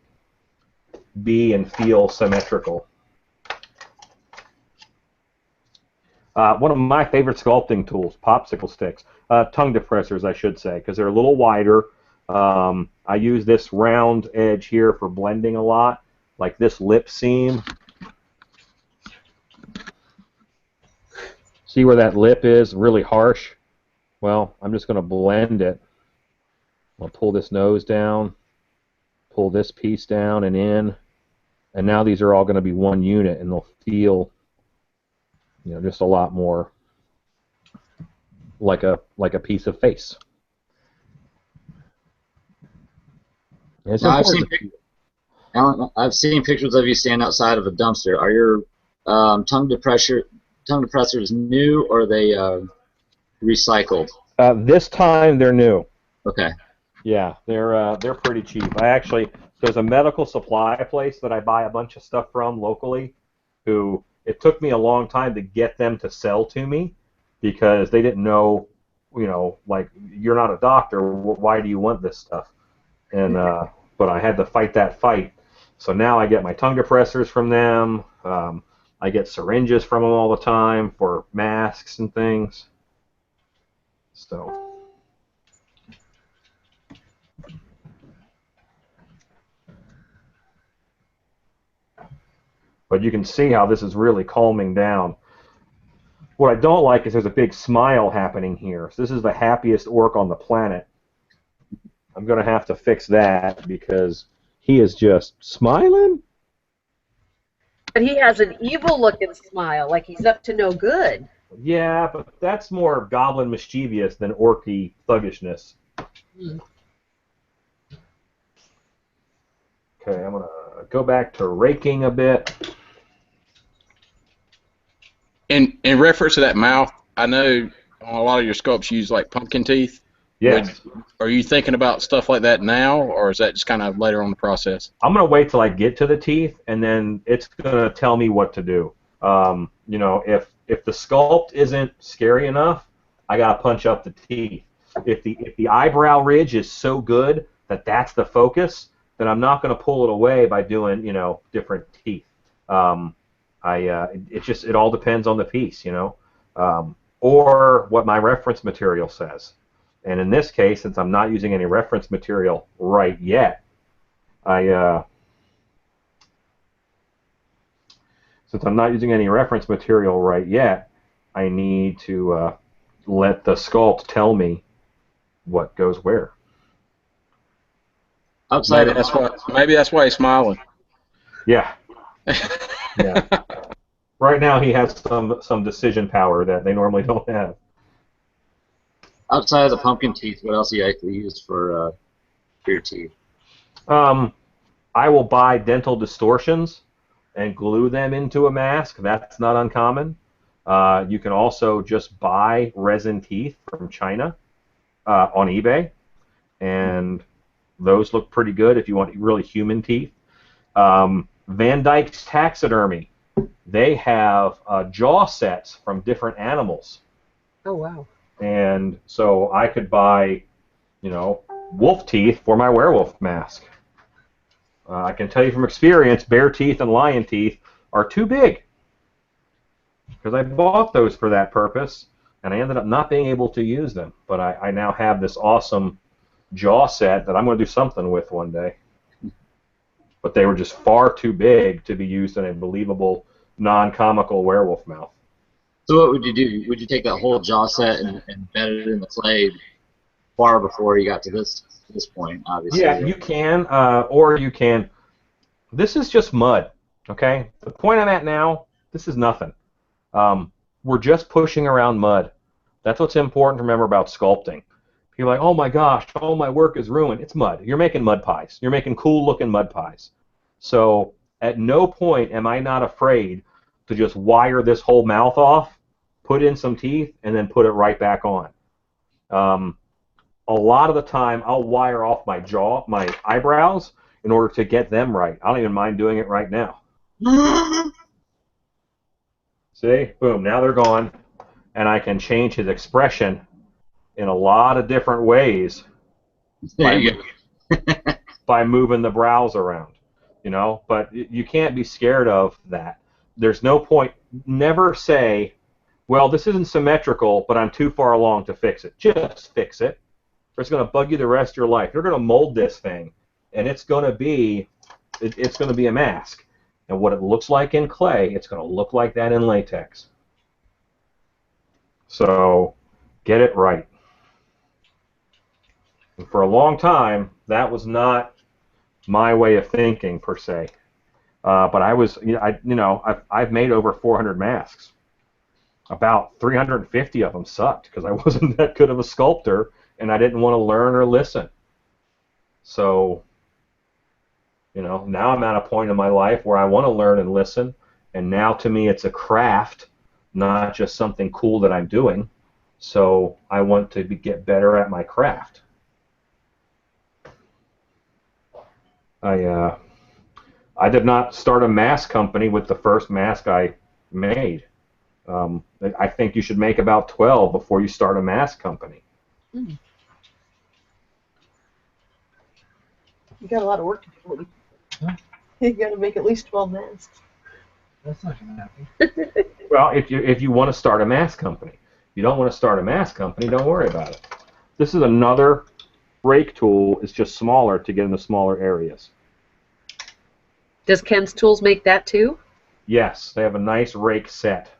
be and feel symmetrical. One of my favorite sculpting tools, popsicle sticks, tongue depressors, I should say, because they're a little wider. I use this round edge here for blending a lot, like this lip seam. See where that lip is, really harsh? Well, I'm just going to blend it. I'll pull this nose down, pull this piece down and in, and now these are all going to be one unit, and they'll feel, just a lot more like a piece of face. Now, Alan, I've seen pictures of you stand outside of a dumpster. Are your tongue depressors new, or are they recycled? This time they're new. Okay. Yeah, they're pretty cheap. There's a medical supply place that I buy a bunch of stuff from locally, who it took me a long time to get them to sell to me because they didn't know, like, you're not a doctor, why do you want this stuff? And but I had to fight that fight. So now I get my tongue depressors from them. I get syringes from them all the time for masks and things. So. But you can see how this is really calming down. What I don't like is there's a big smile happening here. So this is the happiest orc on the planet. I'm going to have to fix that because he is just smiling. But he has an evil-looking smile, like he's up to no good. Yeah, but that's more goblin mischievous than orky thuggishness. Hmm. Okay, I'm going to go back to raking a bit. in reference to that mouth, I know on a lot of your sculpts you use like pumpkin teeth. Yes. Are you thinking about stuff like that now, or is that just kind of later on in the process? I'm going to wait till I get to the teeth, and then it's going to tell me what to do. If the sculpt isn't scary enough, I got to punch up the teeth. If the eyebrow ridge is so good that that's the focus, then I'm not going to pull it away by doing different teeth. It all depends on the piece, or what my reference material says. And in this case, since I'm not using any reference material right yet, I need to let the sculpt tell me what goes where. Outside Maybe that's why he's smiling. Yeah. Yeah. Right now he has some decision power that they normally don't have. outside of the pumpkin teeth, what else do you actually use for your teeth? I will buy dental distortions and glue them into a mask. That's not uncommon. You can also just buy resin teeth from China on eBay, and those look pretty good if you want really human teeth. Van Dyke's Taxidermy, they have jaw sets from different animals. Oh, wow. And so I could buy, wolf teeth for my werewolf mask. I can tell you from experience, bear teeth and lion teeth are too big because I bought those for that purpose, and I ended up not being able to use them. But I now have this awesome jaw set that I'm going to do something with one day. but they were just far too big to be used in a believable, non-comical werewolf mouth. So what would you do? Would you take that whole jaw set and embed it in the clay far before you got to this point, obviously? Yeah, you can, or you can. This is just mud, okay? The point I'm at now, this is nothing. We're just pushing around mud. That's what's important to remember about sculpting. You're like, oh my gosh, all my work is ruined. It's mud. You're making mud pies. You're making cool-looking mud pies. So at no point am I not afraid to just wire this whole mouth off, put in some teeth, and then put it right back on. A lot of the time, I'll wire off my jaw, my eyebrows, in order to get them right. I don't even mind doing it right now. See? Boom, now they're gone. And I can change his expression in a lot of different ways by moving the brows around. You know, but you can't be scared of that. There's no point. Never say, well, this isn't symmetrical, but I'm too far along to fix it. Just fix it. Or it's going to bug you the rest of your life. You're going to mold this thing, and it's going to be a mask. And what it looks like in clay, it's going to look like that in latex. So get it right. And for a long time, that was not my way of thinking per se. But I've made over 400 masks. About 350 of them sucked because I wasn't that good of a sculptor, and I didn't want to learn or listen. So, now I'm at a point in my life where I want to learn and listen, and now to me it's a craft, not just something cool that I'm doing. So I want to get better at my craft. I did not start a mask company with the first mask I made. I think you should make about 12 before you start a mask company. You got a lot of work to do, Woody. Huh? You got to make at least 12 masks. That's not going to happen. Well, if you want to start a mask company. If you don't want to start a mask company, don't worry about it. This is another rake tool. It's just smaller to get into smaller areas. Does Ken's Tools make that too? Yes, they have a nice rake set.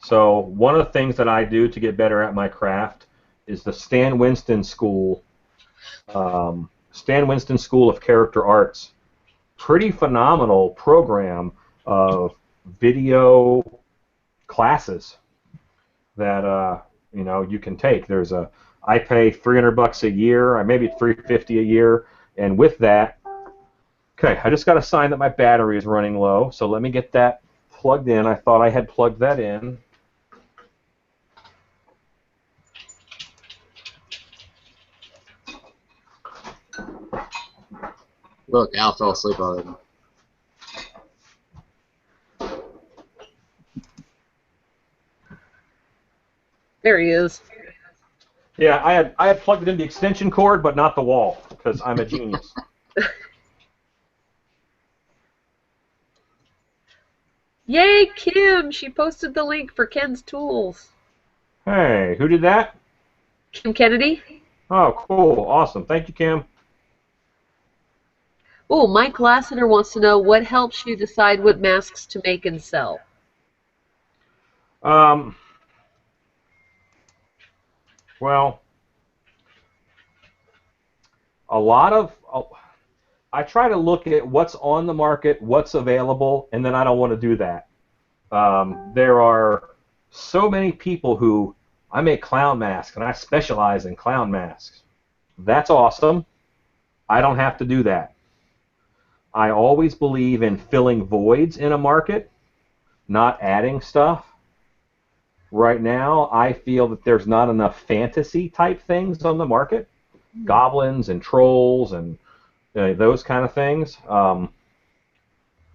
So one of the things that I do to get better at my craft is the Stan Winston School of Character Arts. Pretty phenomenal program of video classes that you can take. I pay $300 a year, or maybe $350 a year, and with that, okay, I just got a sign that my battery is running low, so let me get that plugged in. I thought I had plugged that in. Look, Al fell asleep already. There he is. Yeah, I had plugged it in the extension cord, but not the wall, because I'm a genius. Yay, Kim! She posted the link for Ken's Tools. Hey, who did that? Kim Kennedy? Oh, cool. Awesome. Thank you, Kim. Oh, Mike Lassiter wants to know what helps you decide what masks to make and sell. Well, I try to look at what's on the market, what's available, and then I don't want to do that. There are so many people who, I make clown masks, and I specialize in clown masks. That's awesome. I don't have to do that. I always believe in filling voids in a market, not adding stuff. Right now, I feel that there's not enough fantasy-type things on the market. Goblins and trolls and those kind of things.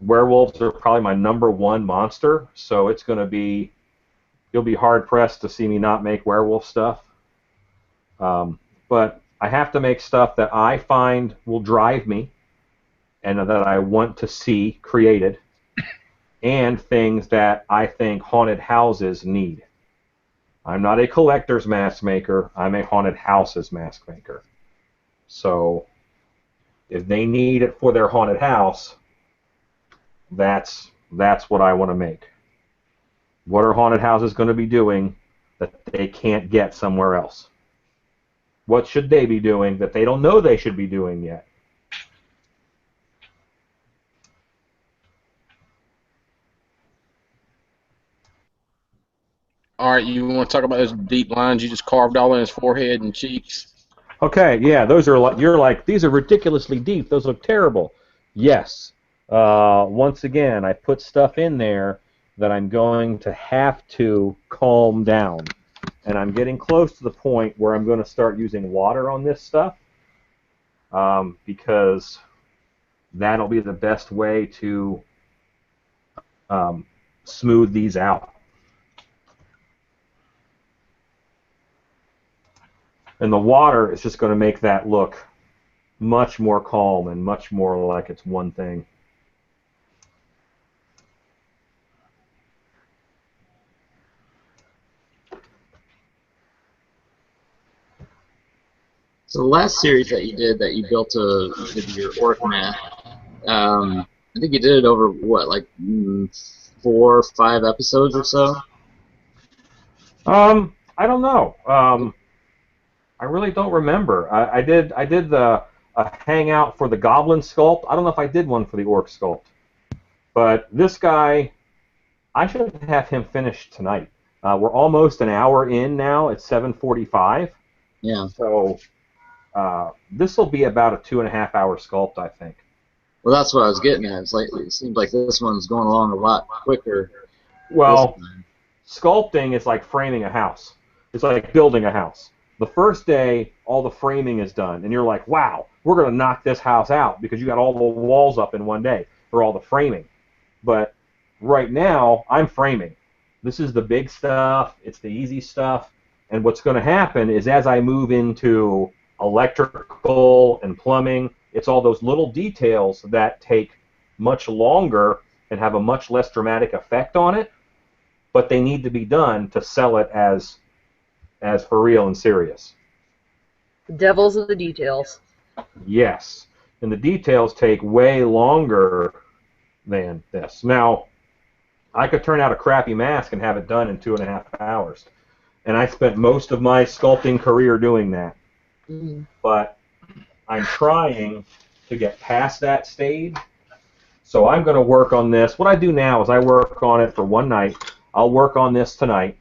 Werewolves are probably my #1 monster, so it's going to be, you'll be hard-pressed to see me not make werewolf stuff. But I have to make stuff that I find will drive me and that I want to see created, and things that I think haunted houses need. I'm not a collector's mask maker. I'm a haunted house's mask maker. So if they need it for their haunted house, that's what I want to make. What are haunted houses going to be doing that they can't get somewhere else? What should they be doing that they don't know they should be doing yet? All right, you want to talk about those deep lines you just carved all in his forehead and cheeks? Okay, yeah, those are like, you're like, these are ridiculously deep. Those look terrible. Yes. Once again, I put stuff in there that I'm going to have to calm down. And I'm getting close to the point where I'm going to start using water on this stuff because that'll be the best way to smooth these out. And the water is just going to make that look much more calm and much more like it's one thing. So the last series that you did, that you built with your orc mat, I think you did it over what, like 4 or 5 episodes or so? I don't know. I really don't remember. I did the hangout for the goblin sculpt. I don't know if I did one for the orc sculpt. But this guy, I should have him finished tonight. We're almost an hour in now. It's 7:45. Yeah. So this will be about a 2.5-hour sculpt, I think. Well, that's what I was getting at. It's like, it seems like this one's going along a lot quicker. Well, sculpting is like framing a house. It's like building a house. The first day, all the framing is done, and you're like, wow, we're going to knock this house out because you got all the walls up in one day for all the framing. But right now, I'm framing. This is the big stuff. It's the easy stuff. And what's going to happen is as I move into electrical and plumbing, it's all those little details that take much longer and have a much less dramatic effect on it, but they need to be done to sell it as for real and serious. The devil's in the details. Yes. And the details take way longer than this. Now, I could turn out a crappy mask and have it done in 2.5 hours. And I spent most of my sculpting career doing that. Mm-hmm. But I'm trying to get past that stage. So I'm going to work on this. What I do now is I work on it for one night. I'll work on this tonight,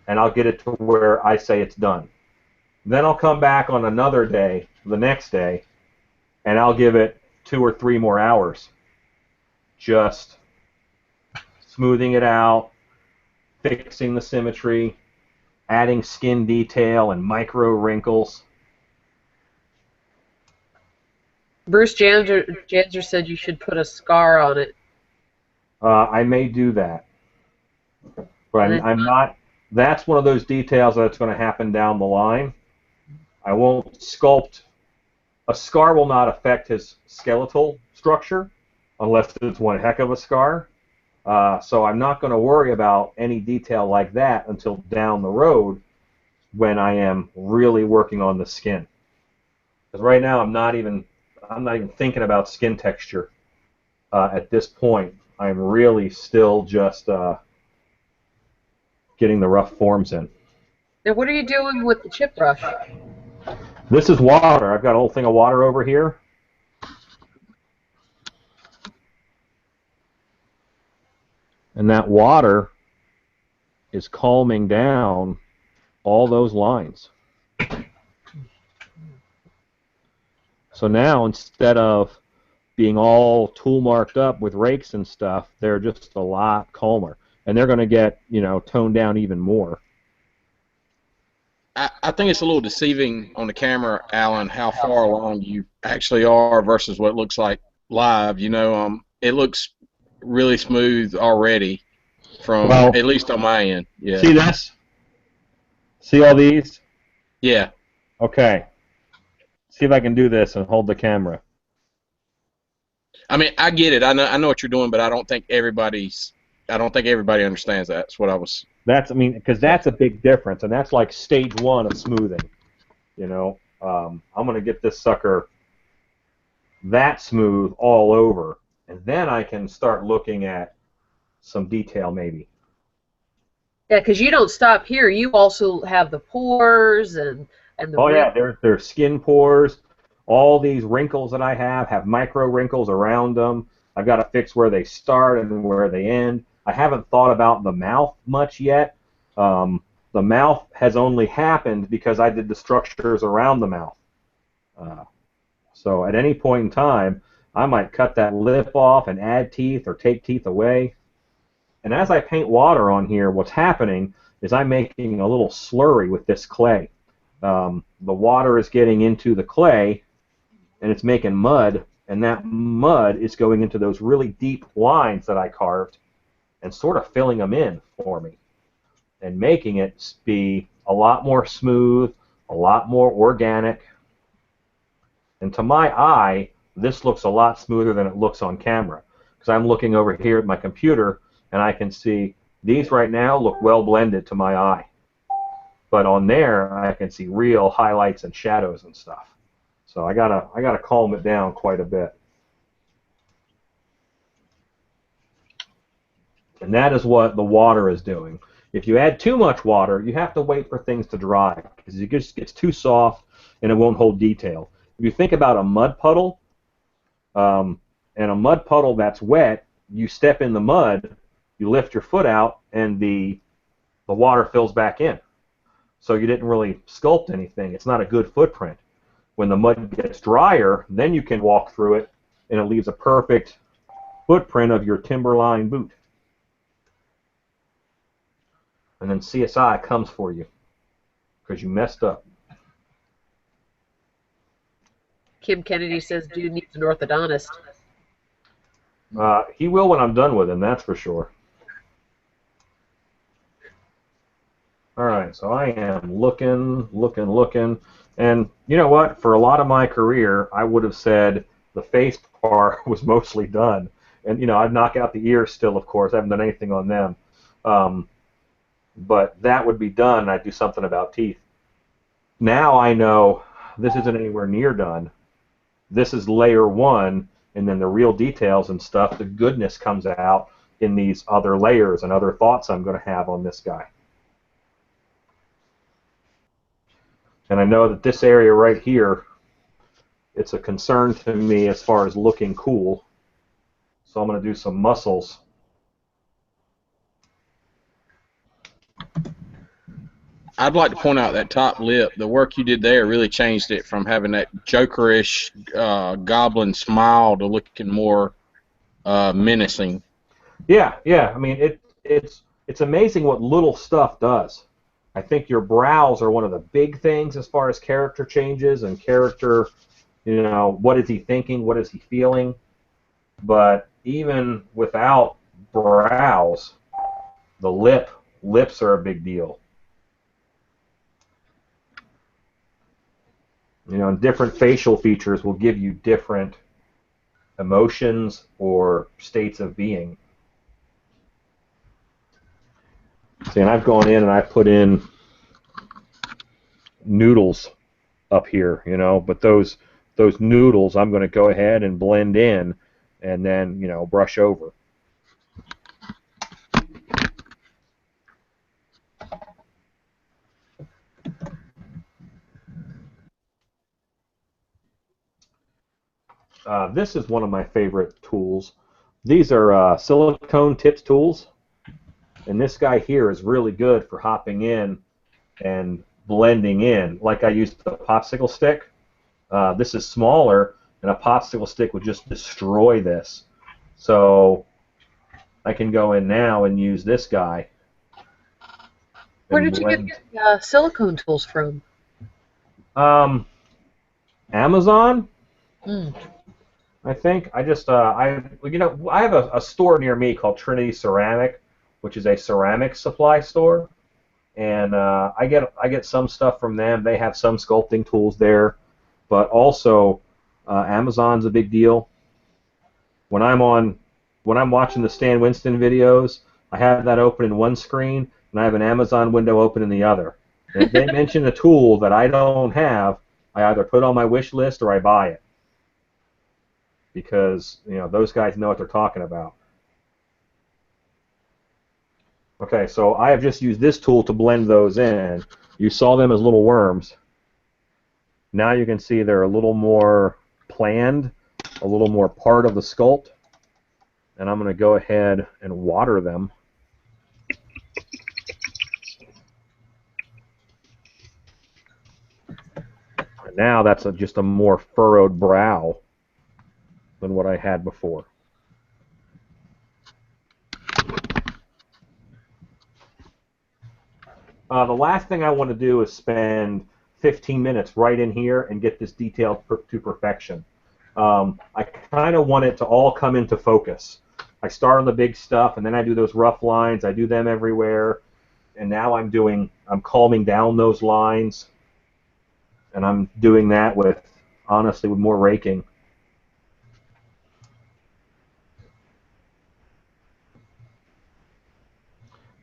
and I'll get it to where I say it's done. Then I'll come back on another day, the next day, and I'll give it 2 or 3 more hours. Just smoothing it out, fixing the symmetry, adding skin detail and micro wrinkles. Bruce Janzer said you should put a scar on it. I may do that. But I'm not. That's one of those details that's going to happen down the line. I won't sculpt. A scar will not affect his skeletal structure unless it's one heck of a scar. So I'm not going to worry about any detail like that until down the road when I am really working on the skin. Because right now I'm not even thinking about skin texture at this point. I'm really still just getting the rough forms in. Now, what are you doing with the chip brush? This is water. I've got a whole thing of water over here. And that water is calming down all those lines. So now, instead of being all tool marked up with rakes and stuff, they're just a lot calmer. And they're going to get, toned down even more. I think it's a little deceiving on the camera, Alan, how far along you actually are versus what it looks like live. It looks really smooth already from, at least on my end. Yeah. See this? See all these? Yeah. Okay. See if I can do this and hold the camera. I mean, I get it. I know what you're doing, but I don't think everybody understands that. That's what I was That's, I mean, because that's a big difference, and that's like stage one of smoothing. You know, I'm gonna get this sucker that smooth all over, and then I can start looking at some detail maybe. Yeah, because you don't stop here. You also have the pores and the Oh yeah, wrinkles. there's skin pores. All these wrinkles that I have micro wrinkles around them. I've got to fix where they start and where they end. I haven't thought about the mouth much yet. The mouth has only happened because I did the structures around the mouth. So at any point in time, I might cut that lip off and add teeth or take teeth away. And as I paint water on here, what's happening is I'm making a little slurry with this clay. The water is getting into the clay, and it's making mud, and that mud is going into those really deep lines that I carved and sort of filling them in for me and making it be a lot more smooth, a lot more organic. And to my eye, this looks a lot smoother than it looks on camera, because I'm looking over here at my computer and I can see these right now look well blended to my eye. But on there, I can see real highlights and shadows and stuff. So I gotta calm it down quite a bit. And that is what the water is doing. If you add too much water, you have to wait for things to dry, because it just gets too soft and it won't hold detail. If you think about a mud puddle, and a mud puddle that's wet, you step in the mud, you lift your foot out, and the water fills back in. So you didn't really sculpt anything. It's not a good footprint. When the mud gets drier, then you can walk through it, and it leaves a perfect footprint of your timberline boot. And then CSI comes for you because you messed up. Kim Kennedy says dude needs an orthodontist. He will when I'm done with him, that's for sure. All right, so I am looking, and you know what? For a lot of my career, I would have said the face part was mostly done. And, you know, I'd knock out the ears still, of course. I haven't done anything on them. But that would be done, and I'd do something about teeth. Now I know this isn't anywhere near done. This is layer one, and then the real details and stuff, the goodness comes out in these other layers and other thoughts I'm going to have on this guy. And I know that this area right here, it's a concern to me as far as looking cool. So I'm going to do some muscles. I'd like to point out that top lip. The work you did there really changed it from having that jokerish goblin smile to looking more menacing. Yeah. I mean, it's amazing what little stuff does. I think your brows are one of the big things as far as character changes and character, you know, what is he thinking, what is he feeling. But even without brows, the lips are a big deal. You know, different facial features will give you different emotions or states of being. See, and I've gone in and I've put in noodles up here, you know, but those noodles I'm going to go ahead and blend in and then, you know, brush over. This is one of my favorite tools. These are silicone tips tools, and this guy here is really good for hopping in and blending in. Like I used the popsicle stick. This is smaller, and a popsicle stick would just destroy this. So I can go in now and use this guy. Where did you get your silicone tools from? Amazon. Mm. I think I just I have a store near me called Trinity Ceramic, which is a ceramic supply store, and I get some stuff from them. They have some sculpting tools there, but also Amazon's a big deal. When I'm watching the Stan Winston videos, I have that open in one screen, and and I have an Amazon window open in the other. And if they mention a tool that I don't have, I either put on my wish list or I buy it, because those guys know what they're talking about. Okay, so I have just used this tool to blend those in. You saw them as little worms. Now you can see they're a little more planned, a little more part of the sculpt. And I'm going to go ahead and water them. And now that's just a more furrowed brow than what I had before. The last thing I want to do is spend 15 minutes right in here and get this detail to perfection. I kind of want it to all come into focus. I start on the big stuff, and then I do those rough lines. I do them everywhere, and now I'm calming down those lines, and I'm doing that honestly, with more raking.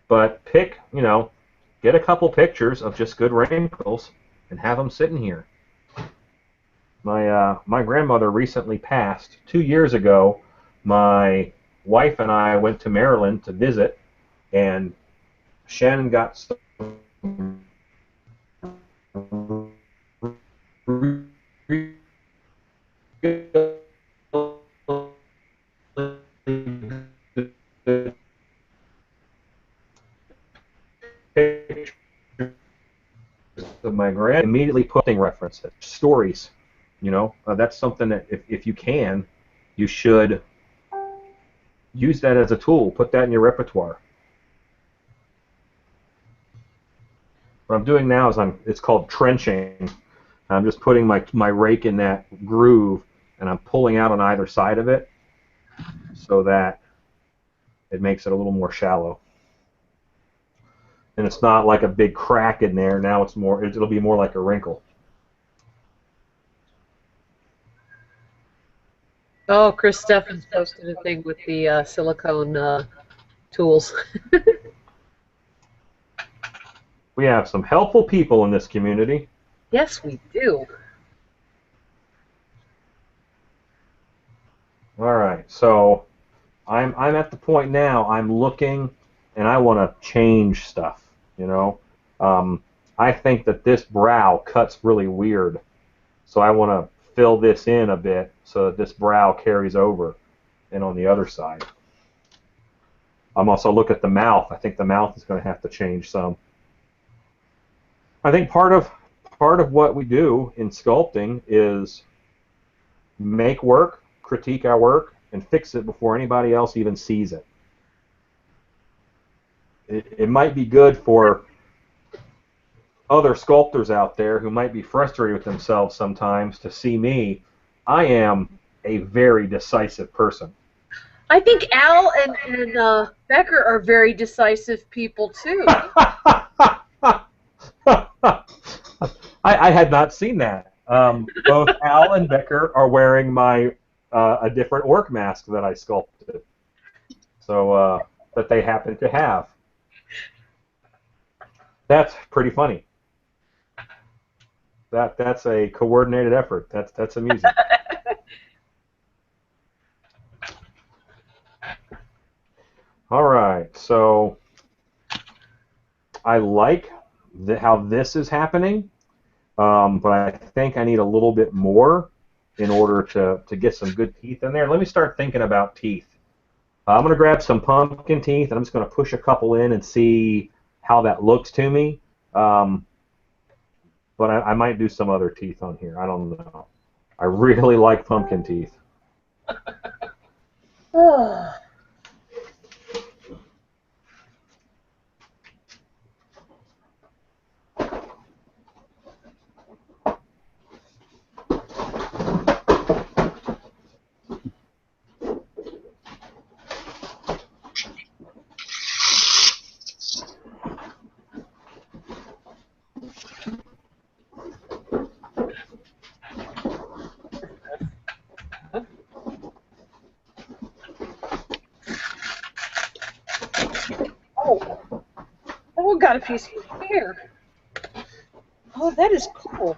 But get a couple pictures of just good wrinkles and have them sitting here. My grandmother recently passed. 2 years ago, my wife and I went to Maryland to visit, and Shannon got pictures of my grand, immediately putting references, stories. That's something that if you can, you should use that as a tool. Put that in your repertoire. What I'm doing now is it's called trenching. I'm just putting my rake in that groove, and I'm pulling out on either side of it so that it makes it a little more shallow. And it's not like a big crack in there. Now it'll be more like a wrinkle. Oh, Chris Steffens posted a thing with the silicone tools. We have some helpful people in this community. Yes, we do. All right, so I'm at the point now. I'm looking, and I want to change stuff. I think that this brow cuts really weird, so I want to fill this in a bit so that this brow carries over, and on the other side. I'm also looking at the mouth. I think the mouth is going to have to change some. I think part of what we do in sculpting is make work, critique our work, and fix it before anybody else even sees it. It might be good for other sculptors out there who might be frustrated with themselves sometimes to see me. I am a very decisive person. I think Al and Becker are very decisive people too. I had not seen that. Both Al and Becker are wearing a different orc mask that I sculpted, so that they happen to have. That's pretty funny. That's a coordinated effort. That's amusing. All right, so I like how this is happening, but I think I need a little bit more in order to get some good teeth in there. Let me start thinking about teeth. I'm going to grab some pumpkin teeth, and I'm just going to push a couple in and see how that looks to me. But I might do some other teeth on here. I don't know. I really like pumpkin teeth. got a piece of your hair. Oh, that is cool.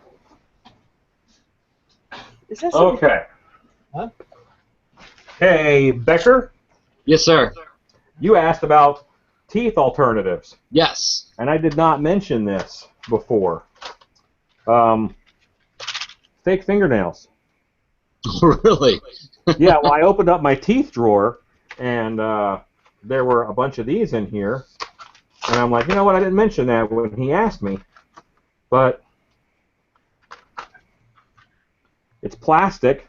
Is that something? Okay. Huh? Hey, Becker, Yes, sir. you asked about teeth alternatives, Yes. and I did not mention this before. Fake fingernails. Really? Yeah, well, I opened up my teeth drawer, and there were a bunch of these in here, and I'm like, you know what, I didn't mention that when he asked me, but it's plastic,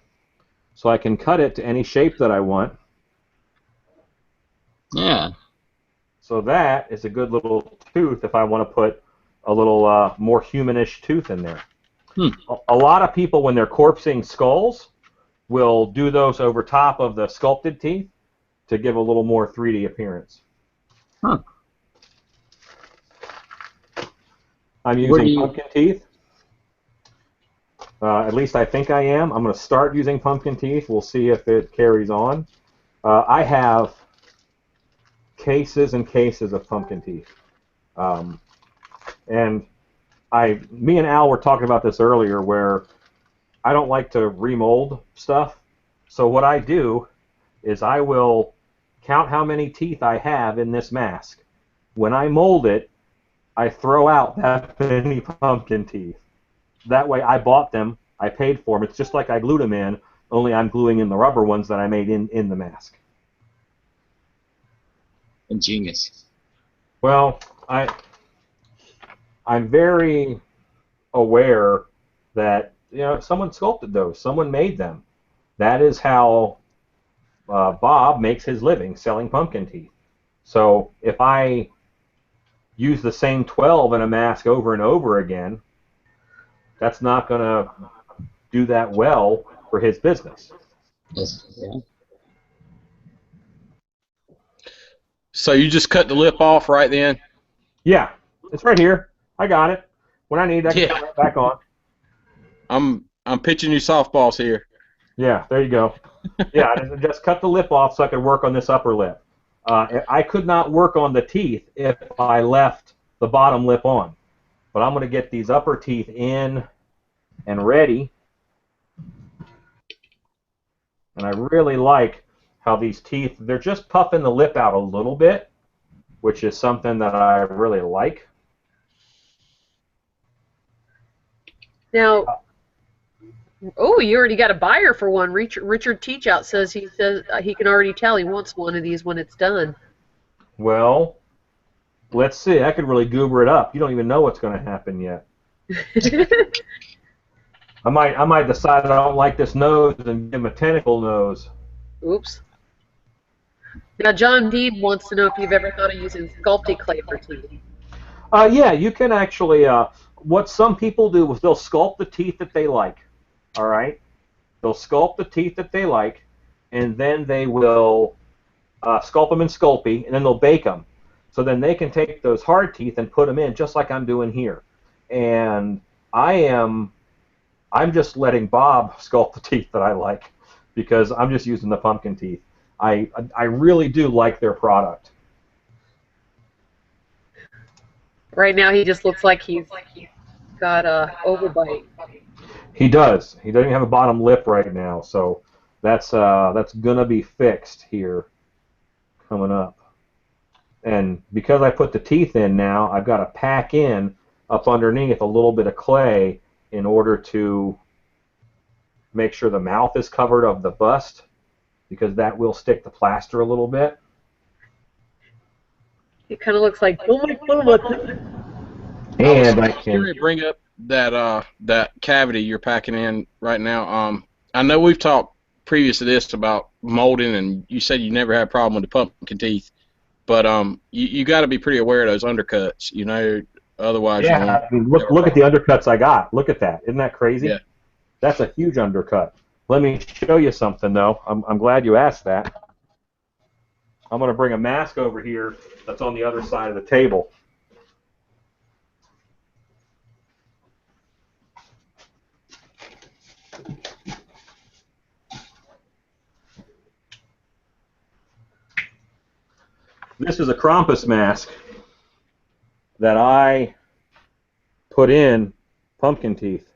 so I can cut it to any shape that I want. Yeah. So that is a good little tooth if I want to put a little more humanish tooth in there. Hmm. A lot of people, when they're corpsing skulls, will do those over top of the sculpted teeth to give a little more 3D appearance. Huh. I'm Where do using you- pumpkin teeth. At least I think I am. I'm going to start using pumpkin teeth. We'll see if it carries on. I have cases and cases of pumpkin teeth. And me and Al were talking about this earlier, where I don't like to remold stuff. So what I do is I will count how many teeth I have in this mask. When I mold it, I throw out that many pumpkin teeth. That way I bought them, I paid for them. It's just like I glued them in, only I'm gluing in the rubber ones that I made in the mask. Ingenious. Well, I'm very aware that someone sculpted those, someone made them. That is how Bob makes his living, selling pumpkin teeth. So if I use the same 12 in a mask over and over again, that's not going to do that well for his business. Yes. Yeah. So you just cut the lip off right then? Yeah, it's right here. I got it. When I need, I can Yeah. put it back on. I'm pitching you softballs here. Yeah, there you go. Yeah, just cut the lip off so I could work on this upper lip. I could not work on the teeth if I left the bottom lip on. But I'm going to get these upper teeth in and ready. And I really like how these teeth, they're just puffing the lip out a little bit, which is something that I really like. Now, oh, you already got a buyer for one. Richard Teachout says he can already tell he wants one of these when it's done. Well, let's see. I could really goober it up. You don't even know what's going to happen yet. I might decide I don't like this nose and give him a tentacle nose. Oops. Now, John Dean wants to know if you've ever thought of using sculpting clay for teeth. Yeah, you can actually. What some people do is they'll sculpt the teeth that they like. All right, they'll sculpt the teeth that they like, and then they will sculpt them in Sculpey, and then they'll bake them. So then they can take those hard teeth and put them in, just like I'm doing here. And I'm just letting Bob sculpt the teeth that I like, because I'm just using the pumpkin teeth. I really do like their product. Right now, he just looks like he's got a overbite. He does. He doesn't have a bottom lip right now, so that's gonna be fixed here coming up. And because I put the teeth in now, I've got to pack in up underneath a little bit of clay in order to make sure the mouth is covered of the bust, because that will stick the plaster a little bit. It kind of looks like, oh my God. And I was can. going to bring up that cavity you're packing in right now. I know we've talked previous to this about molding, and you said you never had a problem with the pumpkin teeth, but you got to be pretty aware of those undercuts, otherwise you won't. Yeah, I mean, look at the undercuts I got. Look at that. Isn't that crazy? Yeah. That's a huge undercut. Let me show you something, though. I'm glad you asked that. I'm going to bring a mask over here that's on the other side of the table. This is a Krampus mask. that I put in pumpkin teeth.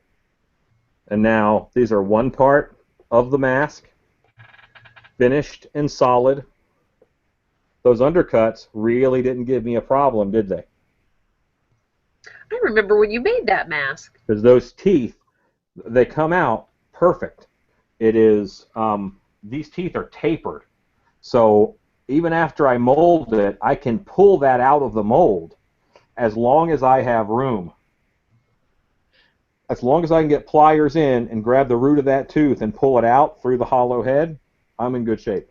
And now these are one part of the mask, finished and solid. Those undercuts really didn't give me a problem, did they? I remember when you made that mask. Because those teeth, they come out perfect. It is, these teeth are tapered. So even after I mold it, I can pull that out of the mold as long as I have room. As long as I can get pliers in and grab the root of that tooth and pull it out through the hollow head, I'm in good shape.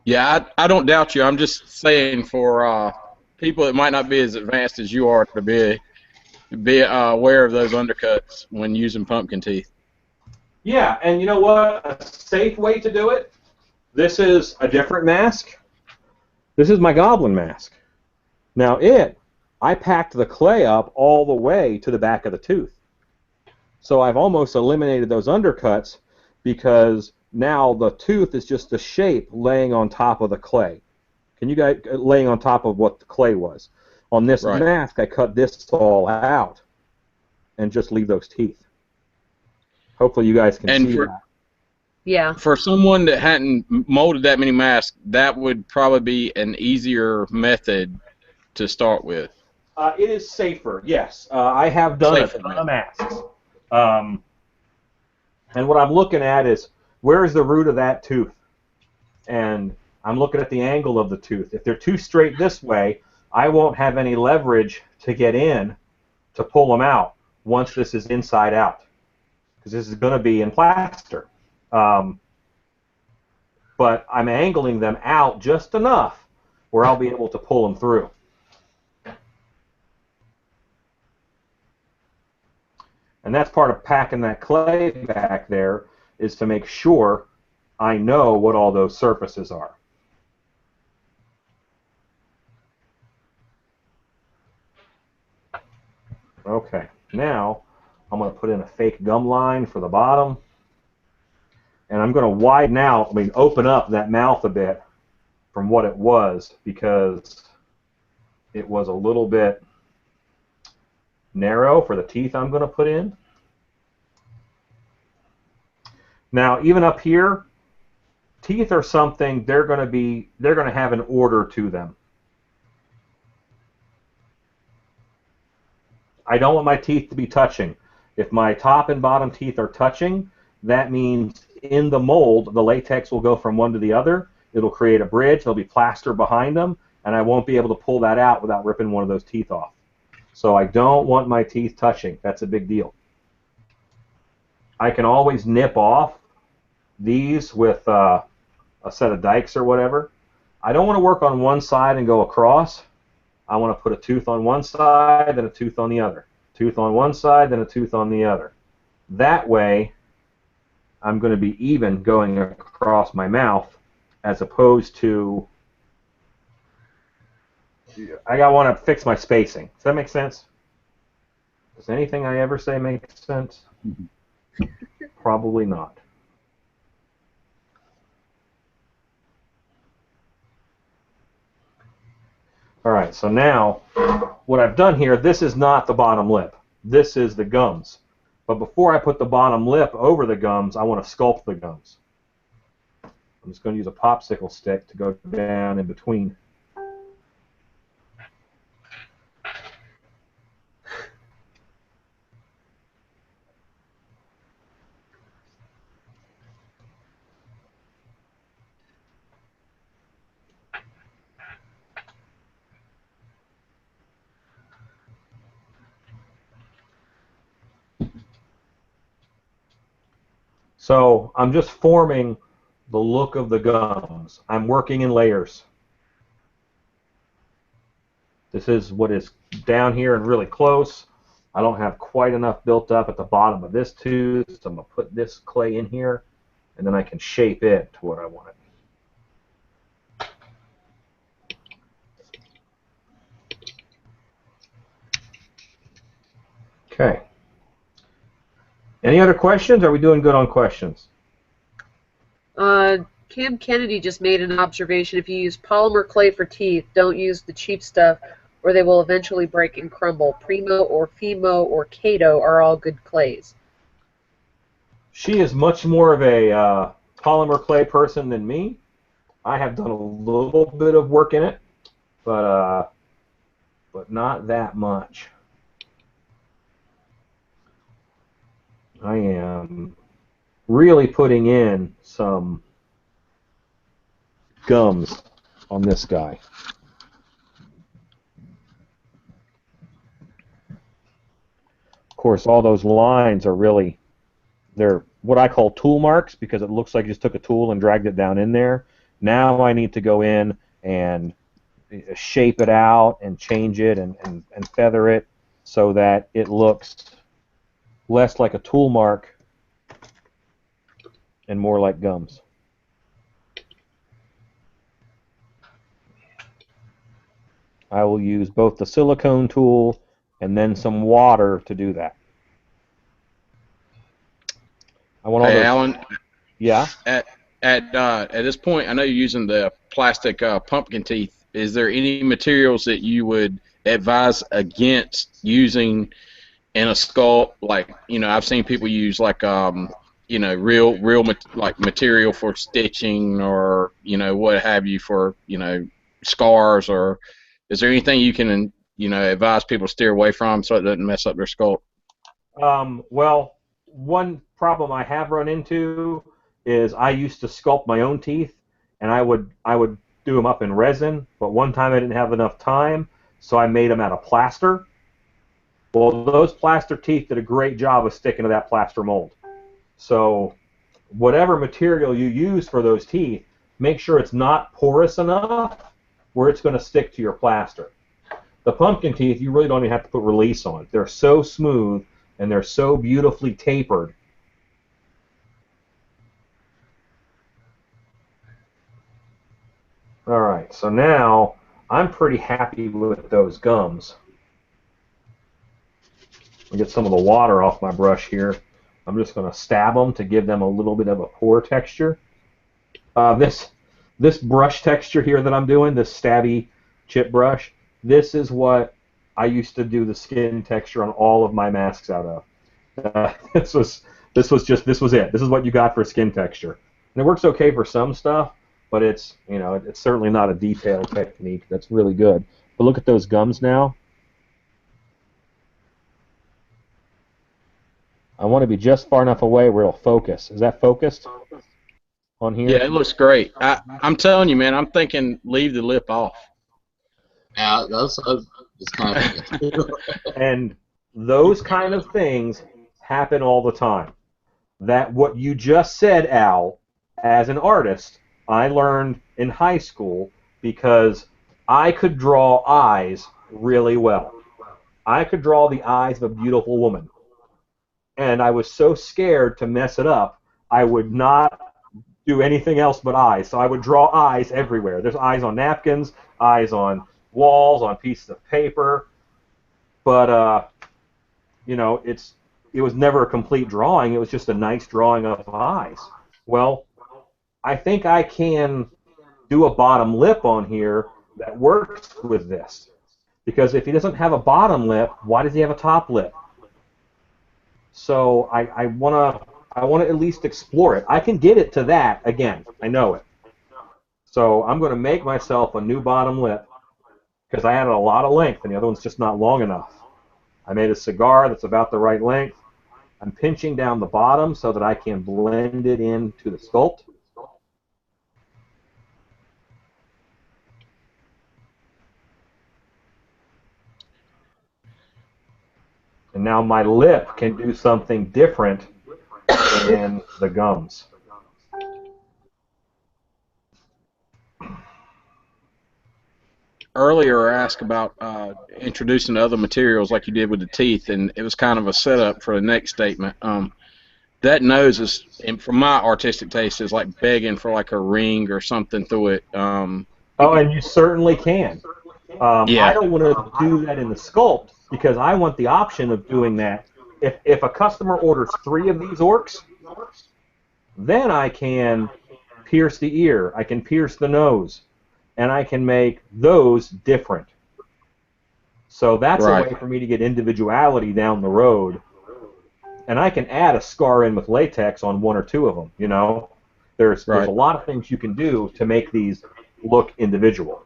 Yeah, I don't doubt you. I'm just saying for people that might not be as advanced as you are to be aware of those undercuts when using pumpkin teeth. Yeah, and you know what? A safe way to do it, this is a different mask. This is my goblin mask. Now I packed the clay up all the way to the back of the tooth. So I've almost eliminated those undercuts because now the tooth is just the shape laying on top of the clay. Can you guys, laying on top of what the clay was. On this Right. mask, I cut this all out and just leave those teeth. Hopefully you guys can see that. Yeah. For someone that hadn't molded that many masks, that would probably be an easier method to start with. It is safer, yes. I have done Safer a ton of masks. And what I'm looking at is, where's the root of that tooth? And I'm looking at the angle of the tooth. If they're too straight this way, I won't have any leverage to get in to pull them out once this is inside out, because this is going to be in plaster. But I'm angling them out just enough where I'll be able to pull them through. And that's part of packing that clay back there, is to make sure I know what all those surfaces are. Okay, now I'm going to put in a fake gum line for the bottom. And I'm going to widen out, open up that mouth a bit from what it was, because it was a little bit narrow for the teeth I'm going to put in. Now, even up here, teeth are something they're going to have an order to them. I don't want my teeth to be touching. If my top and bottom teeth are touching, that means in the mold, the latex will go from one to the other. It'll create a bridge. There'll be plaster behind them, and I won't be able to pull that out without ripping one of those teeth off. So I don't want my teeth touching. That's a big deal. I can always nip off these with a set of dikes or whatever. I don't want to work on one side and go across. I want to put a tooth on one side, then a tooth on the other. Tooth on one side, then a tooth on the other. That way, I'm going to be even going across my mouth, as opposed to, I want to fix my spacing. Does that make sense? Does anything I ever say make sense? Probably not. All right, so now what I've done here, this is not the bottom lip. This is the gums. But before I put the bottom lip over the gums, I want to sculpt the gums. I'm just going to use a popsicle stick to go down in between. So I'm just forming the look of the gums. I'm working in layers. This is what is down here and really close. I don't have quite enough built up at the bottom of this tooth, so I'm going to put this clay in here, and then I can shape it to what I want it. Okay. Any other questions? Are we doing good on questions? Cam Kennedy just made an observation. If you use polymer clay for teeth, don't use the cheap stuff or they will eventually break and crumble. Primo or Fimo or Kato are all good clays. She is much more of a polymer clay person than me. I have done a little bit of work in it, but not that much. I am really putting in some gums on this guy. Of course, all those lines are really, they're what I call tool marks because it looks like you just took a tool and dragged it down in there. Now I need to go in and shape it out and change it and feather it so that it looks less like a tool mark and more like gums. I will use both the silicone tool and then some water to do that. I want all Hey, those. Alan. Yeah. At this point, I know you're using the plastic pumpkin teeth. Is there any materials that you would advise against using in a sculpt? Like, you know, I've seen people use like you know, real like material for stitching or, you know, what have you for, you know, scars, or is there anything you can, you know, advise people to steer away from so it doesn't mess up their sculpt? Well, one problem I have run into is I used to sculpt my own teeth, and I would do them up in resin, but one time I didn't have enough time, so I made them out of plaster. Well, those plaster teeth did a great job of sticking to that plaster mold. So whatever material you use for those teeth, make sure it's not porous enough where it's going to stick to your plaster. The pumpkin teeth, you really don't even have to put release on. They're so smooth and they're so beautifully tapered. All right, so now I'm pretty happy with those gums. I'll get some of the water off my brush here. I'm just going to stab them to give them a little bit of a pore texture. This brush texture here that I'm doing, this stabby chip brush, this is what I used to do the skin texture on all of my masks out of. This was it. This is what you got for skin texture, and it works okay for some stuff, but it's, you know, it's certainly not a detailed technique that's really good. But look at those gums now. I want to be just far enough away where it'll focus. Is that focused on here? Yeah, it looks great. I'm telling you, man, I'm thinking leave the lip off. Yeah, that's just kind of. And those kind of things happen all the time. That what you just said, Al, as an artist, I learned in high school because I could draw eyes really well. I could draw the eyes of a beautiful woman. And I was so scared to mess it up, I would not do anything else but eyes. So I would draw eyes everywhere. There's eyes on napkins, eyes on walls, on pieces of paper. But, you know, it was never a complete drawing. It was just a nice drawing of eyes. Well, I think I can do a bottom lip on here that works with this. Because if he doesn't have a bottom lip, why does he have a top lip? So I want to at least explore it. I can get it to that again. I know it. So I'm going to make myself a new bottom lip because I had a lot of length and the other one's just not long enough. I made a cigar that's about the right length. I'm pinching down the bottom so that I can blend it into the sculpt. And now my lip can do something different than the gums. Earlier, I asked about introducing other materials like you did with the teeth, and it was kind of a setup for the next statement. That nose is, and from my artistic taste, is like begging for like a ring or something through it. Oh, and you certainly can. Yeah. I don't want to do that in the sculpt because I want the option of doing that. If a customer orders 3 of these orcs, then I can pierce the ear, I can pierce the nose, and I can make those different. So that's a way for me to get individuality down the road. And I can add a scar in with latex on one or two of them, you know? There's a lot of things you can do to make these look individual.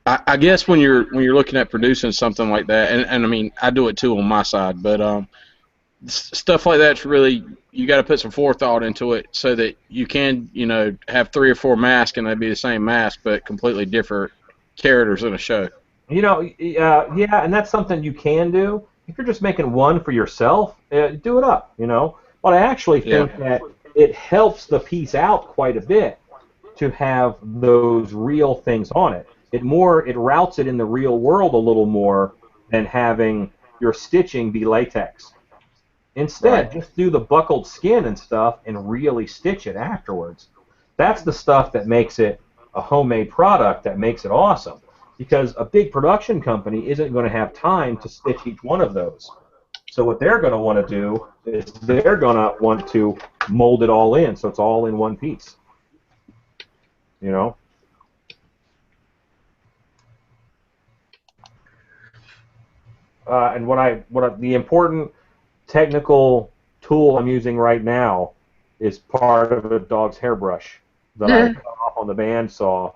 I guess when you're looking at producing something like that, and I mean I do it too on my side, but stuff like that's really, you got to put some forethought into it so that you can, you know, have 3 or 4 masks and they'd be the same mask but completely different characters in a show. You know, yeah, and that's something you can do. If you're just making one for yourself, do it up, you know. But I actually think that it helps the piece out quite a bit to have those real things on it. It routes it in the real world a little more than having your stitching be latex. Instead, just do the buckled skin and stuff and really stitch it afterwards. That's the stuff that makes it a homemade product, that makes it awesome. Because a big production company isn't going to have time to stitch each one of those. So what they're going to want to do is they're going to want to mold it all in, so it's all in one piece. You know? And the important technical tool I'm using right now is part of a dog's hairbrush that I cut off on the bandsaw,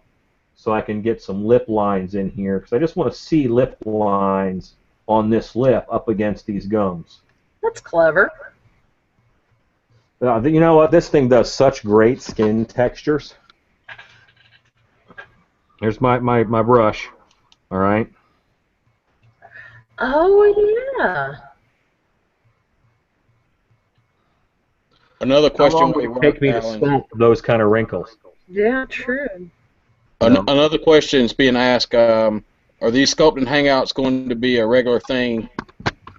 so I can get some lip lines in here, because I just want to see lip lines on this lip up against these gums. That's clever. You know what? This thing does such great skin textures. Here's my brush. All right. Oh, yeah. Another question. How long would it take me to sculpt those kind of wrinkles? Yeah, true. Another question is being asked, are these sculpting hangouts going to be a regular thing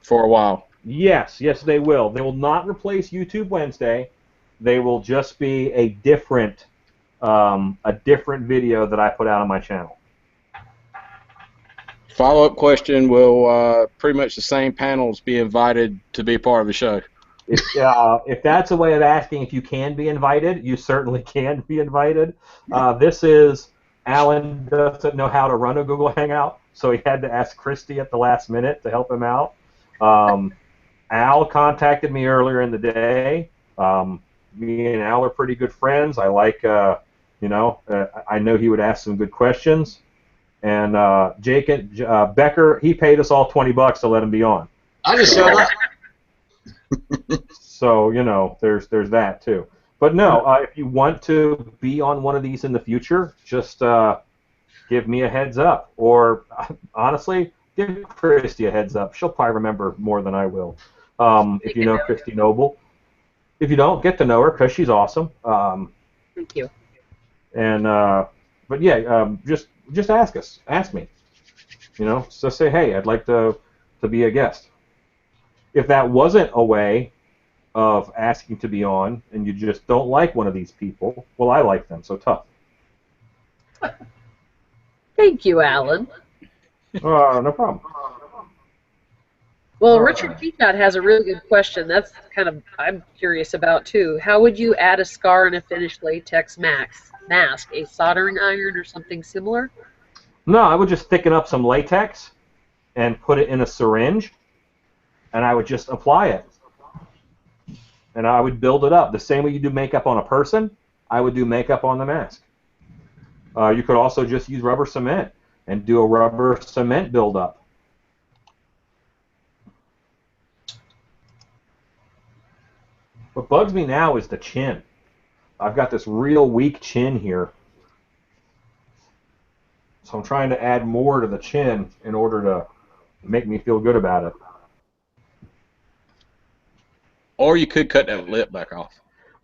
for a while? Yes, they will. They will not replace YouTube Wednesday. They will just be a different video that I put out on my channel. Follow-up question, will pretty much the same panels be invited to be part of the show? If that's a way of asking if you can be invited, you certainly can be invited. Alan doesn't know how to run a Google Hangout, so he had to ask Christy at the last minute to help him out. Al contacted me earlier in the day. Me and Al are pretty good friends. I like, I know he would ask some good questions. And Becker, he paid us all $20 to let him be on. I just showed up. So, you know, there's that too. But no, if you want to be on one of these in the future, just give me a heads up. Or, honestly, give Christy a heads up. She'll probably remember more than I will. If you know Christy Noble. If you don't, get to know her, because she's awesome. Thank you. And, but yeah, just ask us. Ask me. You know, so say, hey, I'd like to be a guest. If that wasn't a way of asking to be on, and you just don't like one of these people, well, I like them, so tough. Thank you, Alan. No problem. Well, Richard Peacock has a really good question. That's kind of I'm curious about too. How would you add a scar in a finished latex mask? A soldering iron or something similar? No, I would just thicken up some latex and put it in a syringe, and I would just apply it. And I would build it up. The same way you do makeup on a person, I would do makeup on the mask. You could also just use rubber cement and do a rubber cement buildup. What bugs me now is the chin. I've got this real weak chin here. So I'm trying to add more to the chin in order to make me feel good about it. Or you could cut that lip back off.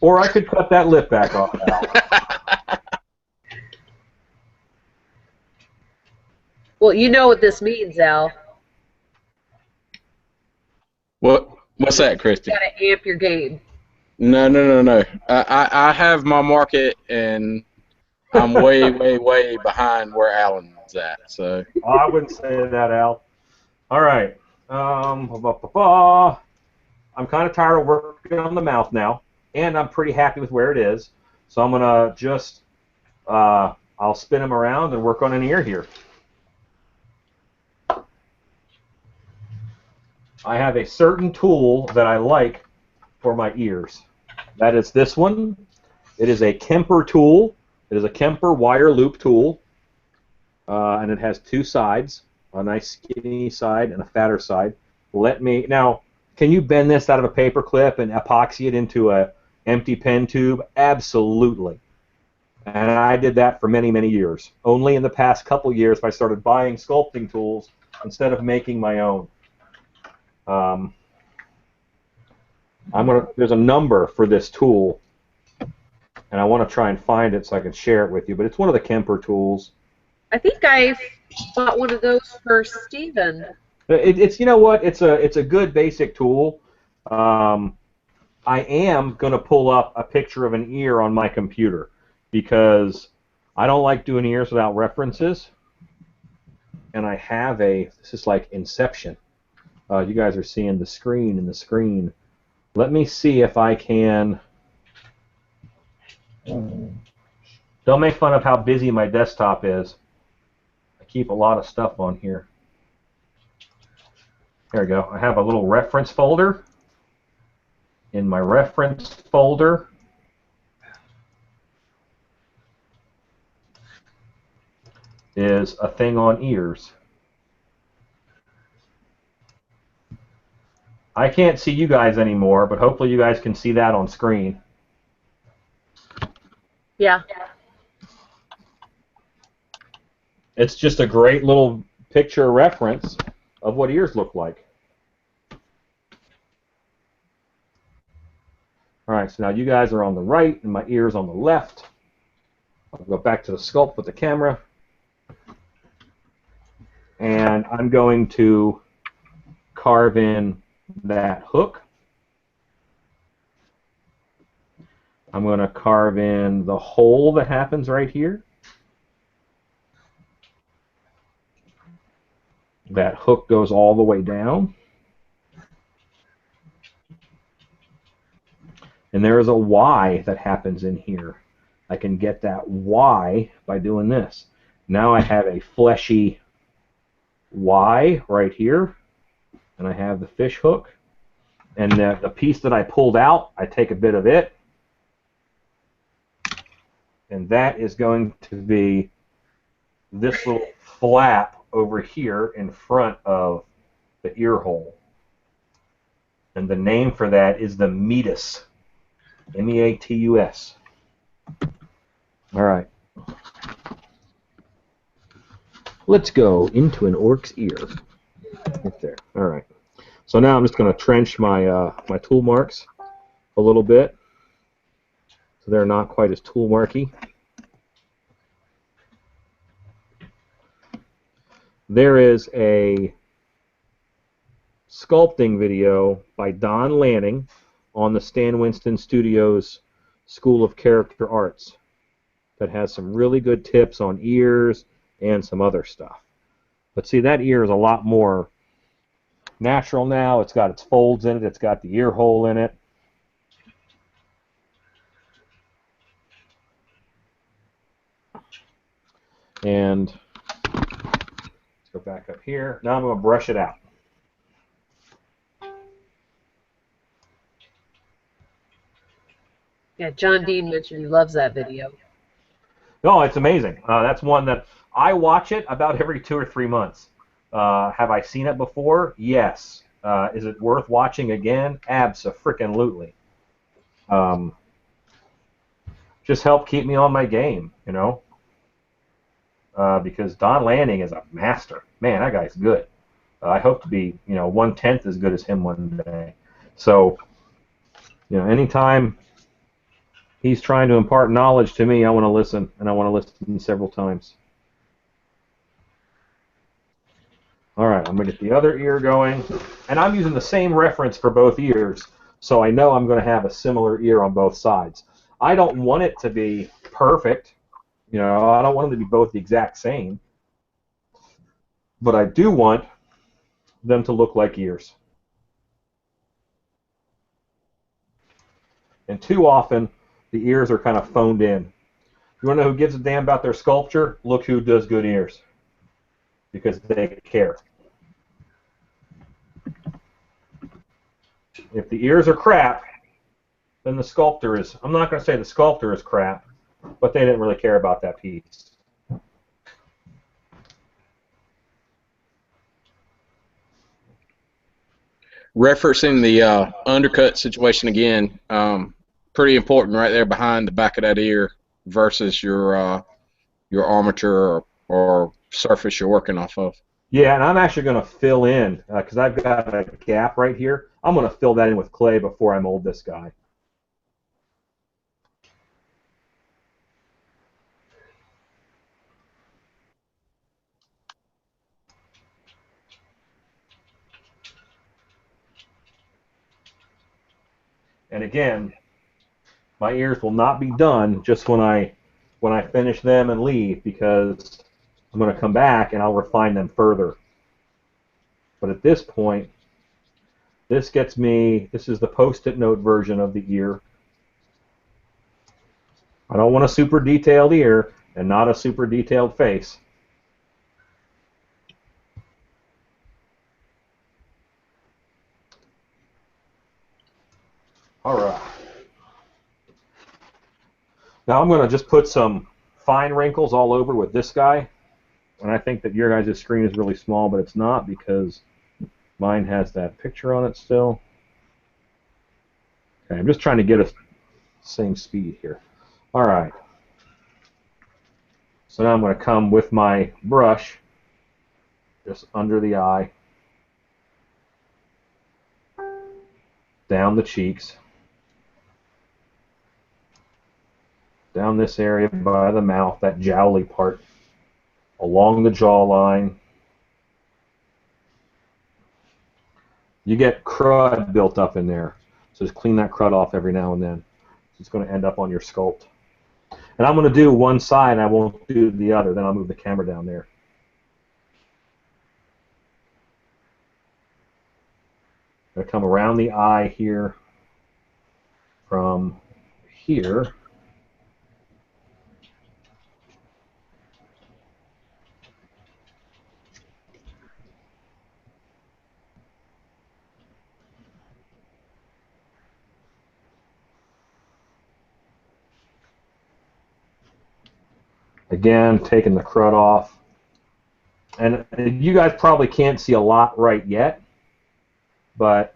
Or I could cut that lip back off. Well, you know what this means, Al. What's that, Christy? You gotta amp your game. No. I have my market, and I'm way, way behind where Alan's at. So I wouldn't say that, Al. All right. I'm kind of tired of working on the mouth now. and I'm pretty happy with where it is. So I'm gonna just I'll spin them around and work on an ear here. I have a certain tool that I like for my ears. That is this one. It is a Kemper tool. It is a Kemper wire loop tool, and it has two sides, a nice skinny side and a fatter side. Now, can you bend this out of a paper clip and epoxy it into a empty pen tube? Absolutely. And I did that for many, many years. Only in the past couple years I started buying sculpting tools instead of making my own. There's a number for this tool, and I want to try and find it so I can share it with you. But it's one of the Kemper tools. I think I bought one of those for Steven. It's you know what? It's a good basic tool. I am going to pull up a picture of an ear on my computer because I don't like doing ears without references. And I have this is like Inception. You guys are seeing the screen in the screen. Let me see if I can. Don't make fun of how busy my desktop is. I keep a lot of stuff on here. There we go. I have a little reference folder. In my reference folder, is a thing on ears. I can't see you guys anymore, but hopefully you guys can see that on screen. Yeah. It's just a great little picture reference of what ears look like. All right, so now you guys are on the right and my ears on the left. I'll go back to the sculpt with the camera. And I'm going to carve in that hook. I'm going to carve in the hole that happens right here. That hook goes all the way down. And there is a Y that happens in here. I can get that Y by doing this. Now I have a fleshy Y right here, and I have the fish hook. And the piece that I pulled out, I take a bit of it, and that is going to be this little flap over here in front of the ear hole. And the name for that is the meatus. M-E-A-T-U-S. All right. Let's go into an orc's ear. Right there. All right. So now I'm just going to trench my my tool marks a little bit, so they're not quite as tool marky. There is a sculpting video by Don Lanning on the Stan Winston Studios School of Character Arts that has some really good tips on ears and some other stuff. But see, that ear is a lot more natural now. It's got its folds in it. It's got the ear hole in it. And let's go back up here. Now I'm going to brush it out. Yeah, John Dean mentioned he loves that video. No, it's amazing. That's one that I watch it about every 2 or 3 months. Have I seen it before? Yes. Is it worth watching again? Abso-freaking-lutely. Just help keep me on my game, you know. Because Don Lanning is a master. Man, that guy's good. I hope to be, 1/10 as good as him one day. So, anytime he's trying to impart knowledge to me, I want to listen, and I want to listen several times. All right, I'm going to get the other ear going, and I'm using the same reference for both ears, so I know I'm going to have a similar ear on both sides. I don't want it to be perfect. I don't want them to be both the exact same, but I do want them to look like ears. And too often, the ears are kind of phoned in. You want to know who gives a damn about their sculpture? Look who does good ears. Because they care. If the ears are crap, then the sculptor is, I'm not going to say the sculptor is crap, but they didn't really care about that piece. Referencing the undercut situation again, pretty important right there behind the back of that ear versus your armature or surface you're working off of. Yeah, and I'm actually going to fill in, because I've got a gap right here. I'm going to fill that in with clay before I mold this guy. And again, my ears will not be done just when I finish them and leave, because I'm going to come back and I'll refine them further. But at this point, this gets me, this is the post-it note version of the ear. I don't want a super detailed ear and not a super detailed face. All right. Now I'm going to just put some fine wrinkles all over with this guy. And I think that your guys' screen is really small, but it's not, because mine has that picture on it still. Okay, I'm just trying to get us same speed here. All right. So now I'm going to come with my brush just under the eye, down the cheeks, down this area by the mouth, that jowly part, along the jawline. You get crud built up in there, so just clean that crud off every now and then. It's going to end up on your sculpt. And I'm going to do one side, and I won't do the other. Then I'll move the camera down there. I'm going to come around the eye here, from here. Again, taking the crud off. And you guys probably can't see a lot right yet, but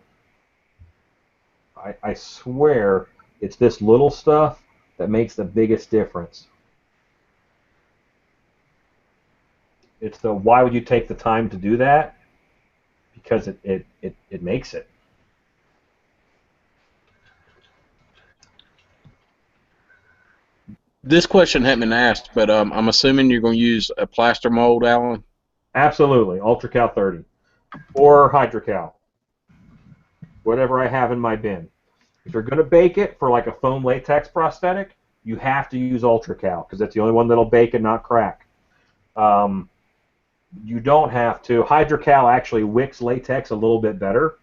I swear it's this little stuff that makes the biggest difference. It's the, why would you take the time to do that? Because it makes it. This question hadn't been asked, but I'm assuming you're going to use a plaster mold, Alan? Absolutely, UltraCal 30 or HydroCal, whatever I have in my bin. If you're going to bake it for like a foam latex prosthetic, you have to use UltraCal because that's the only one that'll bake and not crack. You don't have to. HydroCal actually wicks latex a little bit better,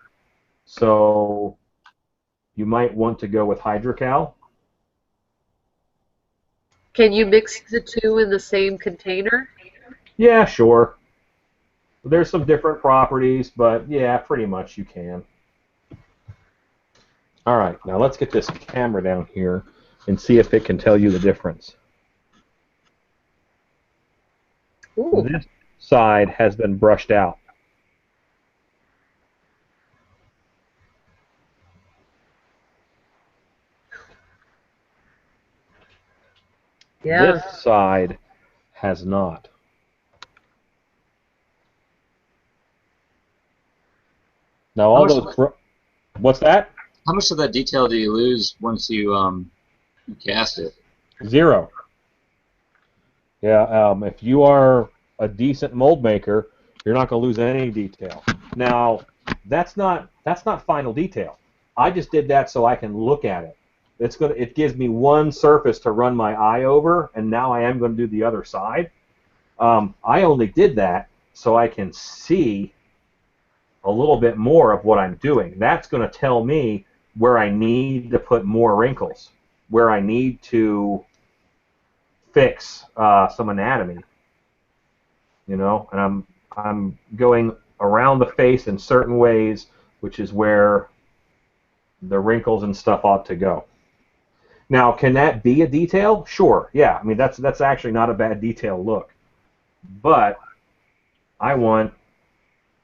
so you might want to go with HydroCal. Can you mix the two in the same container? Yeah, sure. There's some different properties, but yeah, pretty much you can. All right, now let's get this camera down here and see if it can tell you the difference. Ooh. This side has been brushed out. Yeah. This side has not. Now all those. What's that? How much of that detail do you lose once you cast it? Zero. Yeah, if you are a decent mold maker, you're not going to lose any detail. Now, that's not final detail. I just did that so I can look at it. It gives me one surface to run my eye over, and now I am going to do the other side. I only did that so I can see a little bit more of what I'm doing. That's going to tell me where I need to put more wrinkles, where I need to fix some anatomy, you know, and I'm going around the face in certain ways, which is where the wrinkles and stuff ought to go. Now, can that be a detail? Sure, yeah. I mean, that's actually not a bad detail look, but I want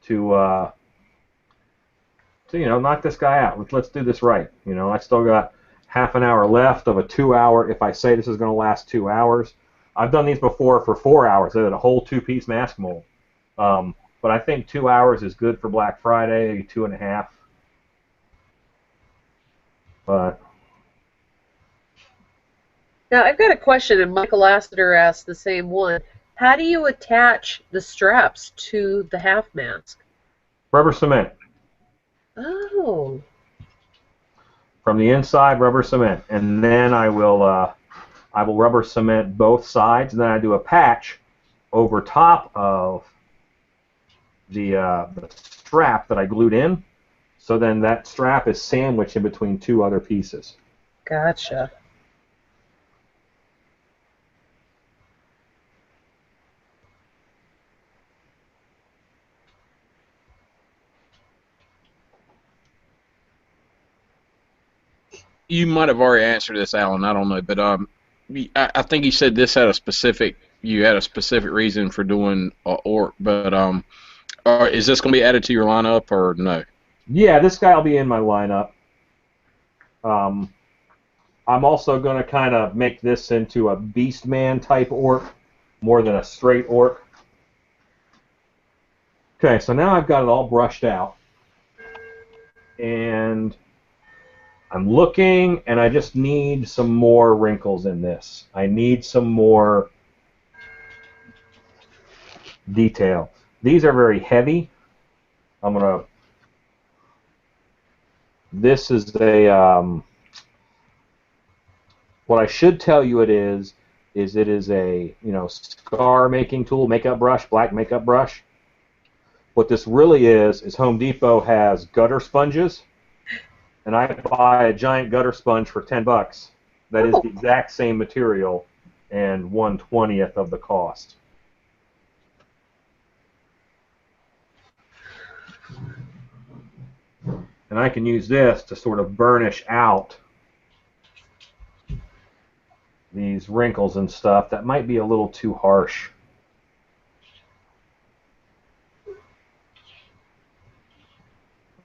to you know, knock this guy out. Let's do this right. You know, I still got half an hour left of a 2-hour. If I say this is going to last 2 hours, I've done these before for 4 hours. I did a whole 2-piece mask mold. But I think 2 hours is good for Black Friday, maybe 2.5. But Now, I've got a question, and Michael Lassiter asked the same one. How do you attach the straps to the half mask? rubber cement. Oh. From the inside, rubber cement, and then I will rubber cement both sides, and then I do a patch over top of the strap that I glued in. So then that strap is sandwiched in between 2 other pieces. Gotcha. You might have already answered this, Alan. I don't know, but I think you said this had a specific. You had a specific reason for doing orc, but is this going to be added to your lineup or no? Yeah, this guy will be in my lineup. I'm also going to kind of make this into a Beastman type orc, more than a straight orc. Okay, so now I've got it all brushed out, and I'm looking, and I just need some more wrinkles in this. I need some more detail. These are very heavy. I'm gonna. This is a. What I should tell you it is it is a scar making tool, makeup brush, black makeup brush. What this really is Home Depot has gutter sponges, and I buy a giant gutter sponge for $10. That is the exact same material and 1/20th of the cost. And I can use this to sort of burnish out these wrinkles and stuff that might be a little too harsh.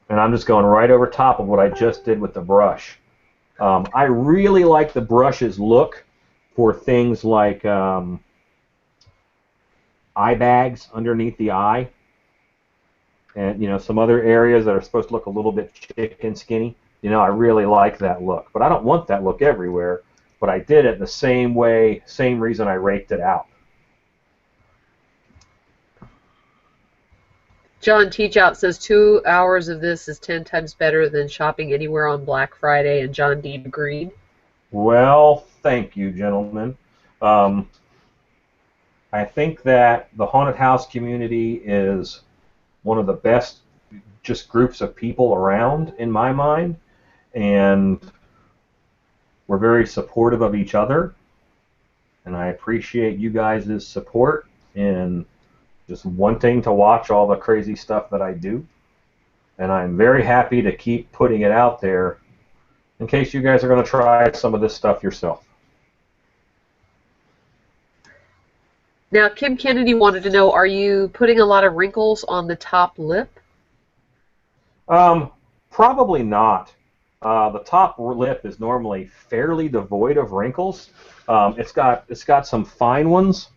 And I'm just going right over top of what I just did with the brush. I really like the brush's look for things like eye bags underneath the eye, and some other areas that are supposed to look a little bit chicken skinny. I really like that look, but I don't want that look everywhere. But I did it the same way, same reason I raked it out. John Teachout says 2 hours of this is 10 times better than shopping anywhere on Black Friday, and John D. agreed. Well, thank you, gentlemen. I think that the haunted house community is one of the best just groups of people around in my mind, and we're very supportive of each other, and I appreciate you guys' support in just wanting to watch all the crazy stuff that I do, and I'm very happy to keep putting it out there in case you guys are going to try some of this stuff yourself. Now, Kim Kennedy wanted to know, are you putting a lot of wrinkles on the top lip? Probably not. The top lip is normally fairly devoid of wrinkles. It's got some fine ones,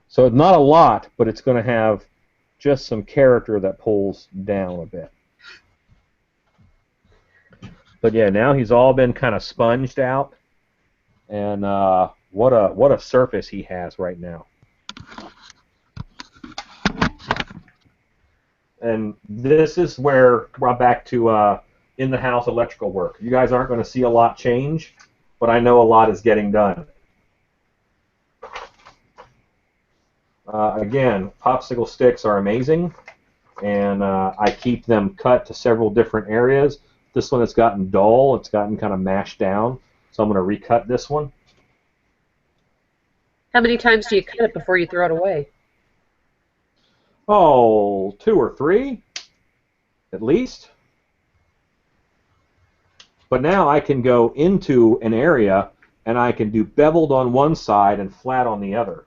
so it's not a lot, but it's going to have just some character that pulls down a bit. But yeah, now he's all been kind of sponged out, and what a surface he has right now. And this is where we're back to in-the-house electrical work. You guys aren't going to see a lot change, but I know a lot is getting done. Again, popsicle sticks are amazing. and I keep them cut to several different areas. This one has gotten dull. It's gotten kind of mashed down, so I'm going to recut this one. How many times do you cut it before you throw it away? Oh, 2 or 3, at least. But now I can go into an area and I can do beveled on one side and flat on the other.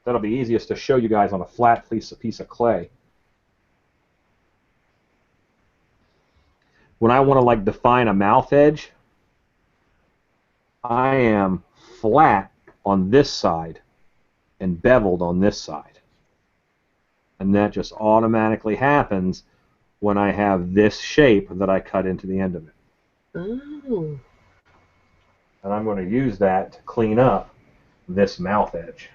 That'll be easiest to show you guys on a flat piece of clay. When I want to like define a mouth edge, I am flat on this side and beveled on this side. And that just automatically happens when I have this shape that I cut into the end of it. Oh. And I'm going to use that to clean up this mouth edge.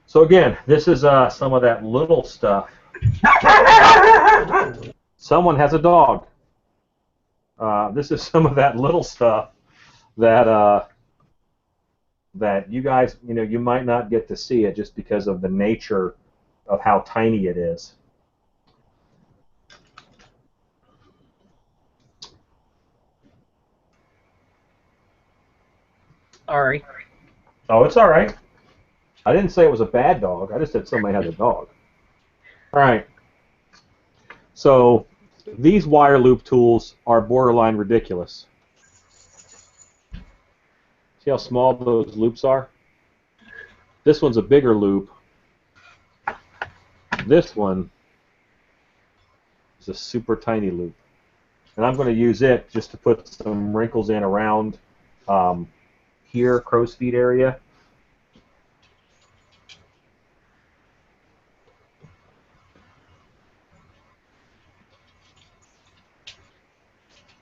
So again, this is some of that little stuff. Someone has a dog. This is some of that little stuff that that you guys, you might not get to see it just because of the nature of how tiny it is. Sorry. Oh, it's all right. I didn't say it was a bad dog. I just said somebody has a dog. All right. So these wire loop tools are borderline ridiculous. See how small those loops are? This one's a bigger loop. This one is a super tiny loop. And I'm going to use it just to put some wrinkles in around here, crow's feet area.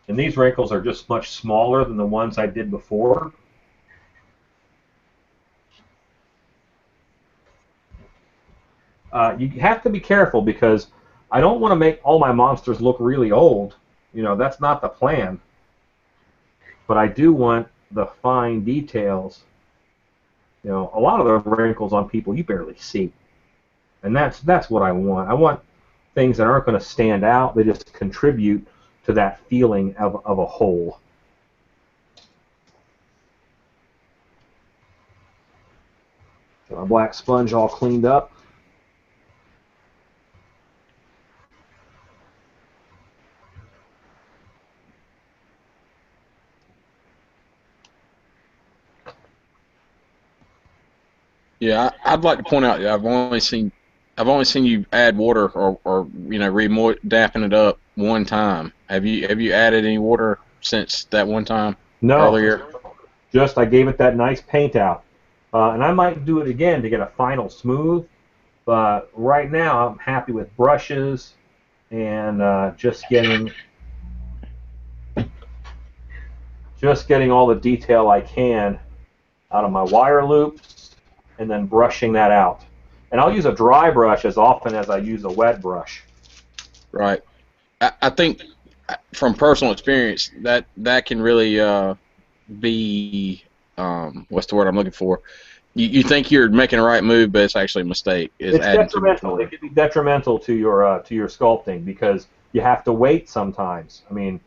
And these wrinkles are just much smaller than the ones I did before. You have to be careful because I don't want to make all my monsters look really old. That's not the plan. But I do want the fine details. A lot of the wrinkles on people you barely see. And that's what I want. I want things that aren't going to stand out. They just contribute to that feeling of a whole. Got my black sponge all cleaned up. Yeah, I'd like to point out that I've only seen you add water or dampen it up one time. Have you added any water since that one time earlier? Just I gave it that nice paint out, and I might do it again to get a final smooth. But right now I'm happy with brushes and just getting all the detail I can out of my wire loops, and then brushing that out. And I'll use a dry brush as often as I use a wet brush. Right. I think from personal experience that can really be what's the word I'm looking for? You think you're making a right move, but it's actually a mistake. It's detrimental. It can be detrimental to your sculpting because you have to wait sometimes. I mean,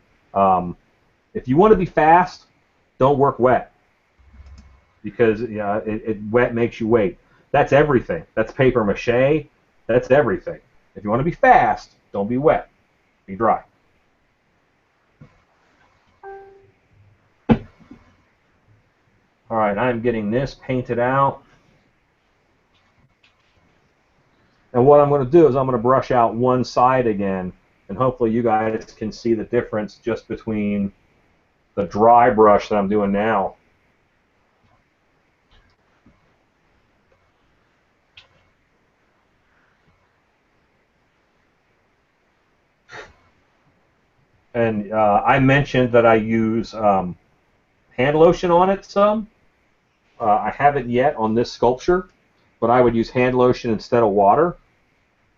if you want to be fast, don't work wet because wet makes you wait. That's everything. That's paper mache. That's everything. If you want to be fast, don't be wet. Be dry. All right, I'm getting this painted out. And what I'm going to do is I'm going to brush out one side again, and hopefully you guys can see the difference just between the dry brush that I'm doing now. And I mentioned that I use hand lotion on it some. I haven't yet on this sculpture, but I would use hand lotion instead of water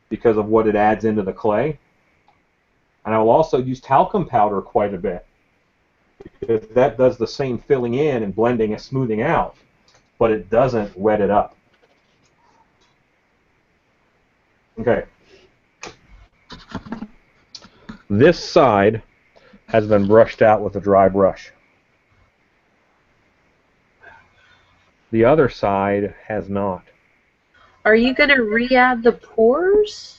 because of what it adds into the clay. And I will also use talcum powder quite a bit. because that does the same filling in and blending and smoothing out, but it doesn't wet it up. Okay. This side has been brushed out with a dry brush. The other side has not. Are you going to re-add the pores?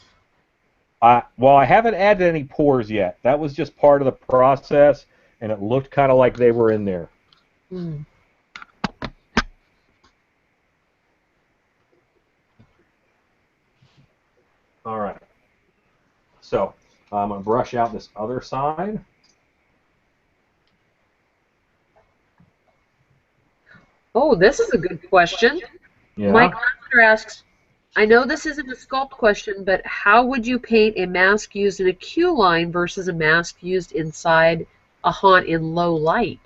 Well, I haven't added any pores yet. That was just part of the process, and it looked kind of like they were in there. Hmm. All right. So I'm going to brush out this other side. Oh, this is a good question. Yeah. Mike Lasseter asks, I know this isn't a sculpt question, but how would you paint a mask used in a queue line versus a mask used inside a haunt in low light?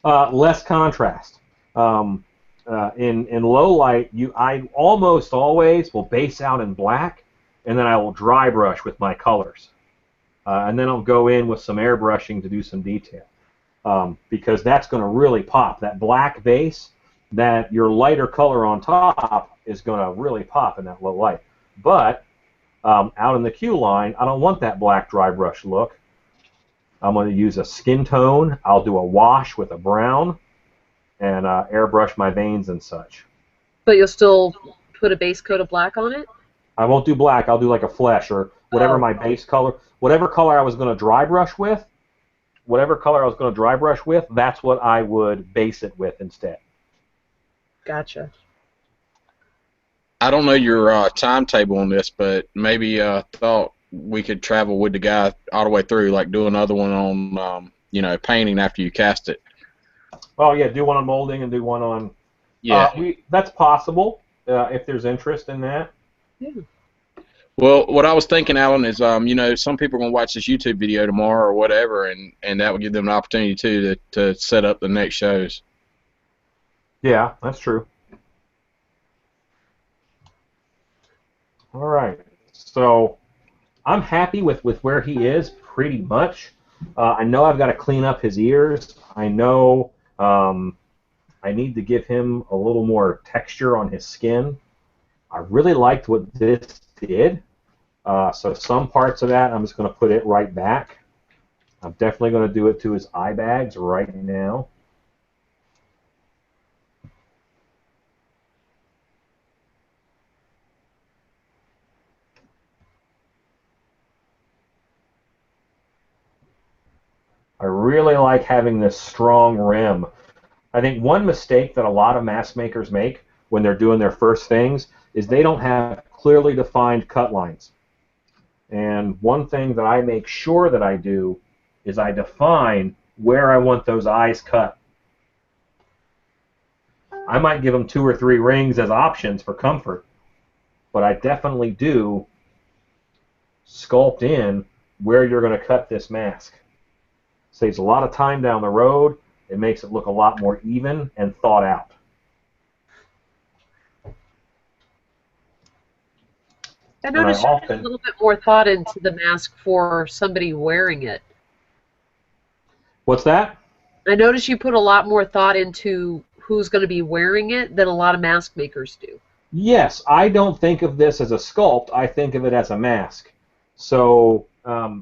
Less contrast. In low light, I almost always will base out in black, and then I will dry brush with my colors, and then I'll go in with some airbrushing to do some detail, because that's going to really pop. That black base, that your lighter color on top is going to really pop in that low light. But out in the queue line, I don't want that black dry brush look. I'm going to use a skin tone. I'll do a wash with a brown and airbrush my veins and such. But you'll still put a base coat of black on it? I won't do black. I'll do like a flesh or whatever my base color, whatever color I was going to dry brush with, that's what I would base it with instead. Gotcha. I don't know your timetable on this, but maybe thought we could travel with the guy all the way through, like do another one on, painting after you cast it. Oh yeah, do one on molding and do one on. Yeah. That's possible if there's interest in that. Yeah. Well, what I was thinking, Alan, is some people are gonna watch this YouTube video tomorrow or whatever, and that would give them an opportunity too to set up the next shows. Yeah, that's true. All right, so I'm happy with where he is pretty much. I know I've got to clean up his ears. I know I need to give him a little more texture on his skin. I really liked what this did. So some parts of that, I'm just going to put it right back. I'm definitely going to do it to his eye bags right now. I really like having this strong rim. I think one mistake that a lot of mask makers make when they're doing their first things is they don't have clearly defined cut lines. And one thing that I make sure that I do is I define where I want those eyes cut. I might give them 2 or 3 rings as options for comfort, but I definitely do sculpt in where you're going to cut this mask. Saves a lot of time down the road. It makes it look a lot more even and thought out. I noticed you put a little bit more thought into the mask for somebody wearing it. What's that? I noticed you put a lot more thought into who's going to be wearing it than a lot of mask makers do. Yes, I don't think of this as a sculpt. I think of it as a mask. So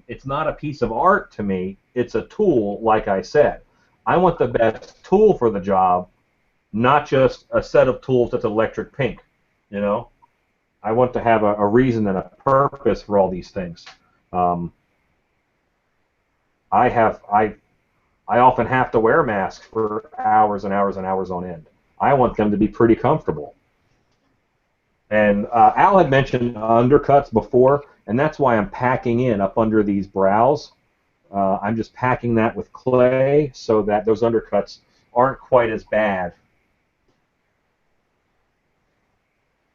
it's not a piece of art to me. It's a tool, like I said. I want the best tool for the job, not just a set of tools that's electric pink. You know, I want to have a reason and a purpose for all these things. I often have to wear masks for hours and hours and hours on end. I want them to be pretty comfortable. And Al had mentioned undercuts before, and that's why I'm packing in up under these brows. I'm just packing that with clay so that those undercuts aren't quite as bad.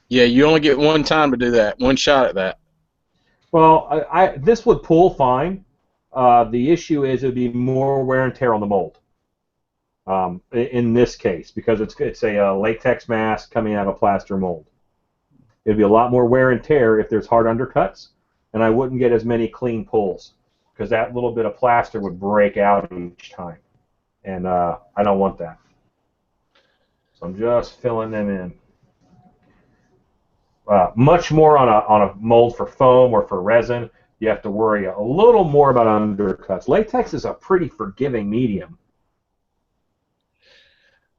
Yeah, you only get one time to do that, one shot at that. Well, this would pull fine. The issue is it would be more wear and tear on the mold. In this case, because it's a latex mask coming out of a plaster mold. It'd be a lot more wear and tear if there's hard undercuts, and I wouldn't get as many clean pulls because that little bit of plaster would break out each time. and I don't want that. So I'm just filling them in. Much more on a mold for foam or for resin. You have to worry a little more about undercuts. Latex is a pretty forgiving medium.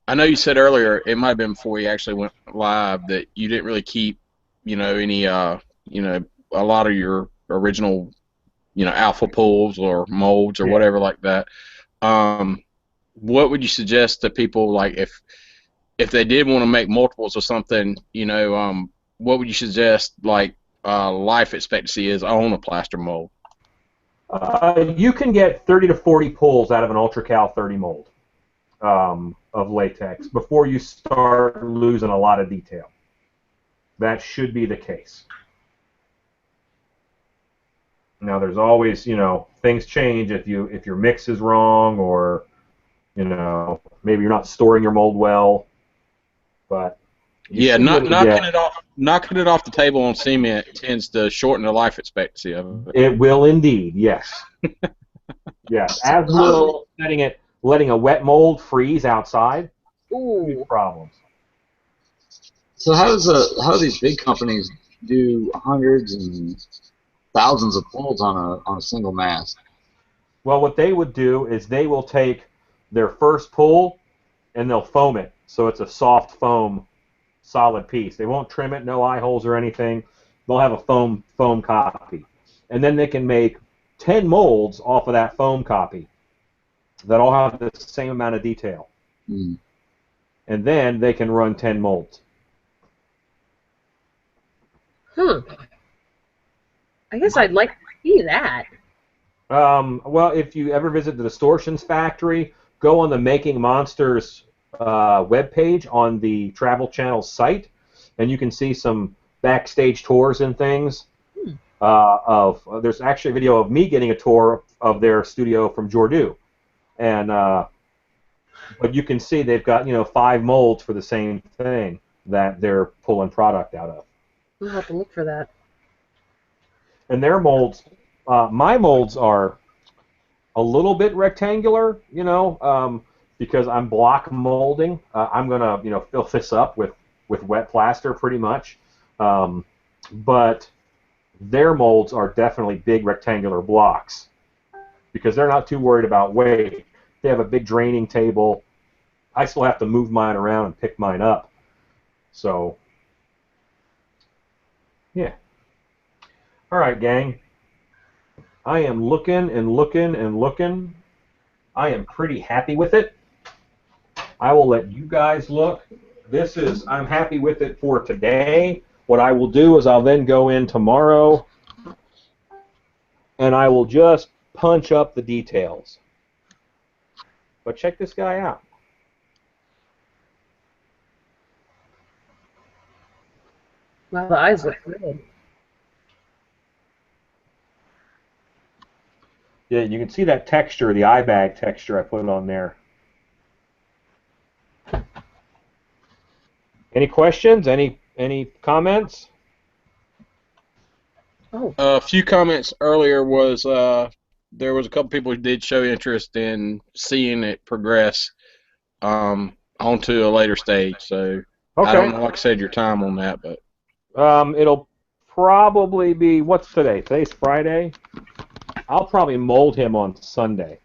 I know you said earlier, it might have been before you actually went live, that you didn't really keep, any, a lot of your original, alpha pools or molds or whatever like that. What would you suggest to people, like if they did want to make multiples or something, what would you suggest, like, life expectancy is on a plaster mold? You can get 30 to 40 pulls out of an UltraCal 30 mold of latex before you start losing a lot of detail. That should be the case. Now, there's always, things change if your mix is wrong, or maybe you're not storing your mold well. But knocking it off the table on cement tends to shorten the life expectancy of it. It will indeed, yes. Yes, as will letting a wet mold freeze outside. Huge problems. So how do these big companies do hundreds and thousands of pulls on a single mast? Well, what they would do is they will take their first pull and they'll foam it, so it's a soft foam, solid piece. They won't trim it, no eye holes or anything. They'll have a foam copy, and then they can make 10 molds off of that foam copy that all have the same amount of detail. Mm. And then they can run 10 molds. I guess I'd like to see that. Well, if you ever visit the Distortions Factory, go on the Making Monsters webpage on the Travel Channel site, and you can see some backstage tours and things. There's actually a video of me getting a tour of their studio from Jordu, and but you can see they've got 5 molds for the same thing that they're pulling product out of. We'll have to look for that. And their molds, my molds are a little bit rectangular, because I'm block molding. I'm gonna fill this up with wet plaster pretty much, but their molds are definitely big rectangular blocks because they're not too worried about weight. They have a big draining table. I still have to move mine around and pick mine up. So, yeah. All right, gang. I am looking and looking and looking. I am pretty happy with it. I will let you guys look. I'm happy with it for today. What I will do is I'll then go in tomorrow and I will just punch up the details. But check this guy out. Wow, the eyes look good. Yeah, you can see that texture, the eye bag texture I put on there. Any questions? Any comments? Oh. A few comments earlier was there was a couple people who did show interest in seeing it progress onto a later stage. So okay. I don't know, like I said, your time on that, but it'll probably be, what's today? Today's Friday. I'll probably mold him on Sunday.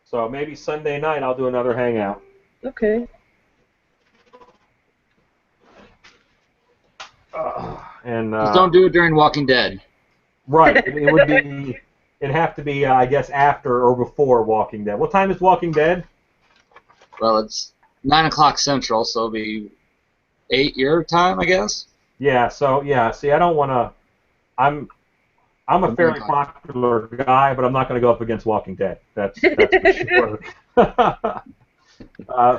So maybe Sunday night I'll do another hangout. Okay. Just don't do it during Walking Dead. Right. It'd have to be, I guess, after or before Walking Dead. What time is Walking Dead? Well, it's 9 o'clock Central, so it'll be 8 your time, I guess. Yeah. So yeah. See, I don't want to. I'm a fairly popular guy, but I'm not going to go up against Walking Dead. That's for sure.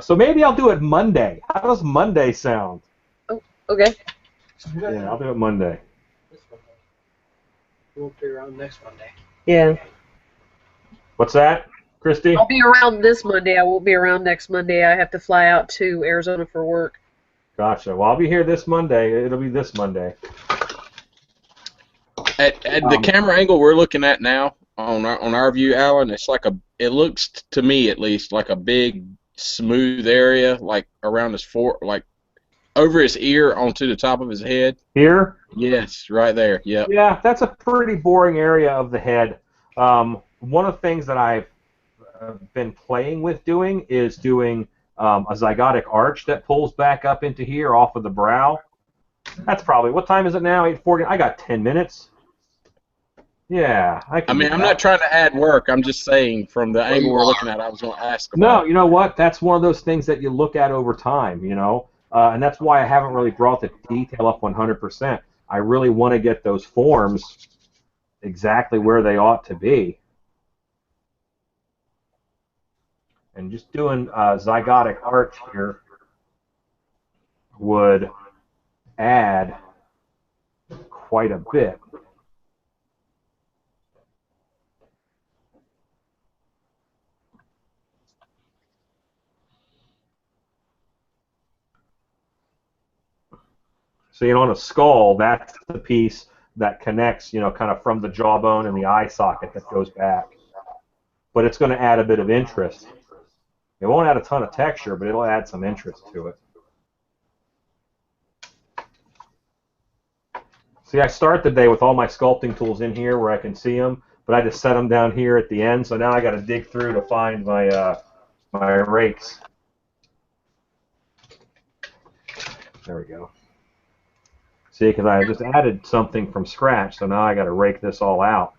So maybe I'll do it Monday. How does Monday sound? Oh, okay. Yeah, I'll do it Monday. This Monday. We won't be around next Monday. Yeah. What's that, Christy? I'll be around this Monday. I won't be around next Monday. I have to fly out to Arizona for work. Gotcha. Well, I'll be here this Monday. It'll be this Monday. At the camera angle we're looking at now, on our view, Alan, it's like it looks to me at least like a big smooth area, like around his like over his ear onto the top of his head. Here? Yes, right there. Yep. Yeah, that's a pretty boring area of the head. One of the things that I've been playing with doing is doing a zygotic arch that pulls back up into here off of the brow. That's probably, what time is it now? 8:40. I got 10 minutes. Yeah, I mean, I'm not trying to add work. I'm just saying from the angle we're looking at, I was going to ask about. No, you know what? That's one of those things that you look at over time, you know, and that's why I haven't really brought the detail up 100%. I really want to get those forms exactly where they ought to be. And just doing a zygotic arch here would add quite a bit. So, you know, on a skull, that's the piece that connects, you know, kind of from the jawbone and the eye socket that goes back. But it's going to add a bit of interest. It won't add a ton of texture, but it'll add some interest to it. See, I start the day with all my sculpting tools in here where I can see them, but I just set them down here at the end, so now I got to dig through to find my my rakes. There we go. See, because I just added something from scratch, so now I got to rake this all out.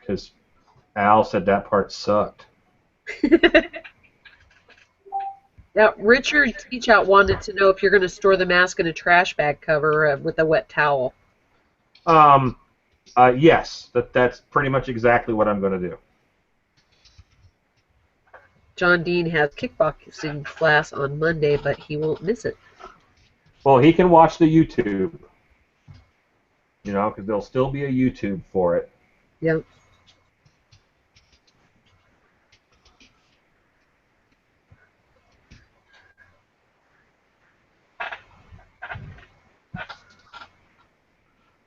Because Al said that part sucked. Now, Richard Teachout wanted to know if you're going to store the mask in a trash bag cover with a wet towel. Yes, that's pretty much exactly what I'm going to do. John Dean has kickboxing class on Monday, but he won't miss it. Well, he can watch the YouTube, you know, because there'll still be a YouTube for it. Yep.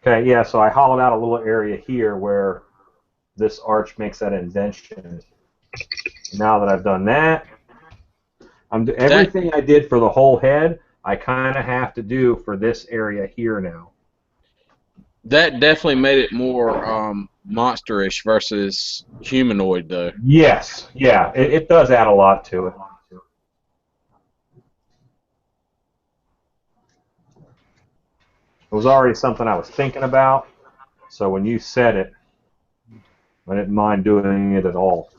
Okay, yeah, so I hollowed out a little area here where this arch makes that indentation. Now that I've done that, everything I did for the whole head, I kind of have to do for this area here now. That definitely made it more monsterish versus humanoid, though. Yes, yeah, it does add a lot to it. It was already something I was thinking about, so when you said it, I didn't mind doing it at all.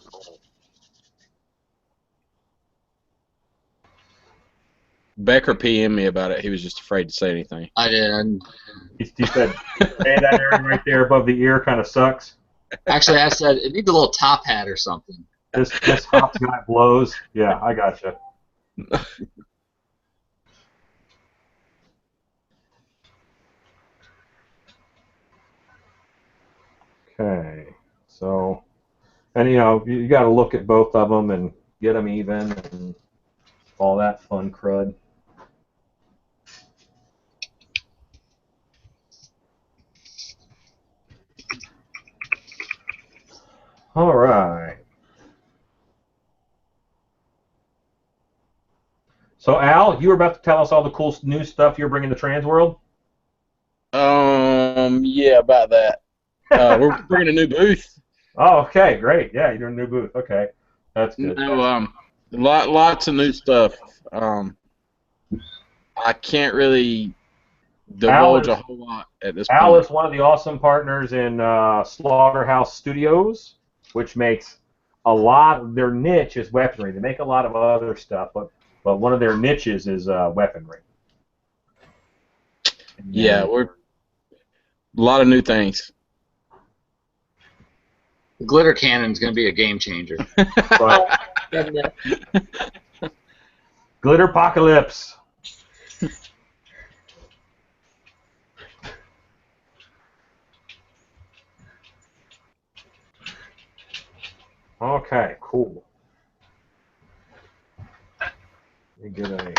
Becker PM'd me about it. He was just afraid to say anything. I did. He said, hey, that area right there above the ear kind of sucks. Actually, I said it needs a little top hat or something. This hot guy blows. Yeah, I gotcha. Okay, so, and you know, you got to look at both of them and get them even and all that fun crud. All right. So, Al, you were about to tell us all the cool new stuff you're bringing to Trans World? Yeah, about that. We're bringing a new booth. Oh, okay, great. Yeah, you're doing a new booth. Okay, that's good. No, lots of new stuff. I can't really divulge a whole lot at this point. Al is one of the awesome partners in Slaughterhouse Studios, which makes a lot of their niche is weaponry. They make a lot of other stuff, but one of their niches is weaponry. Yeah, we're a lot of new things. The glitter cannon is going to be a game changer. But Glitter Apocalypse. Okay, cool. Let me get a...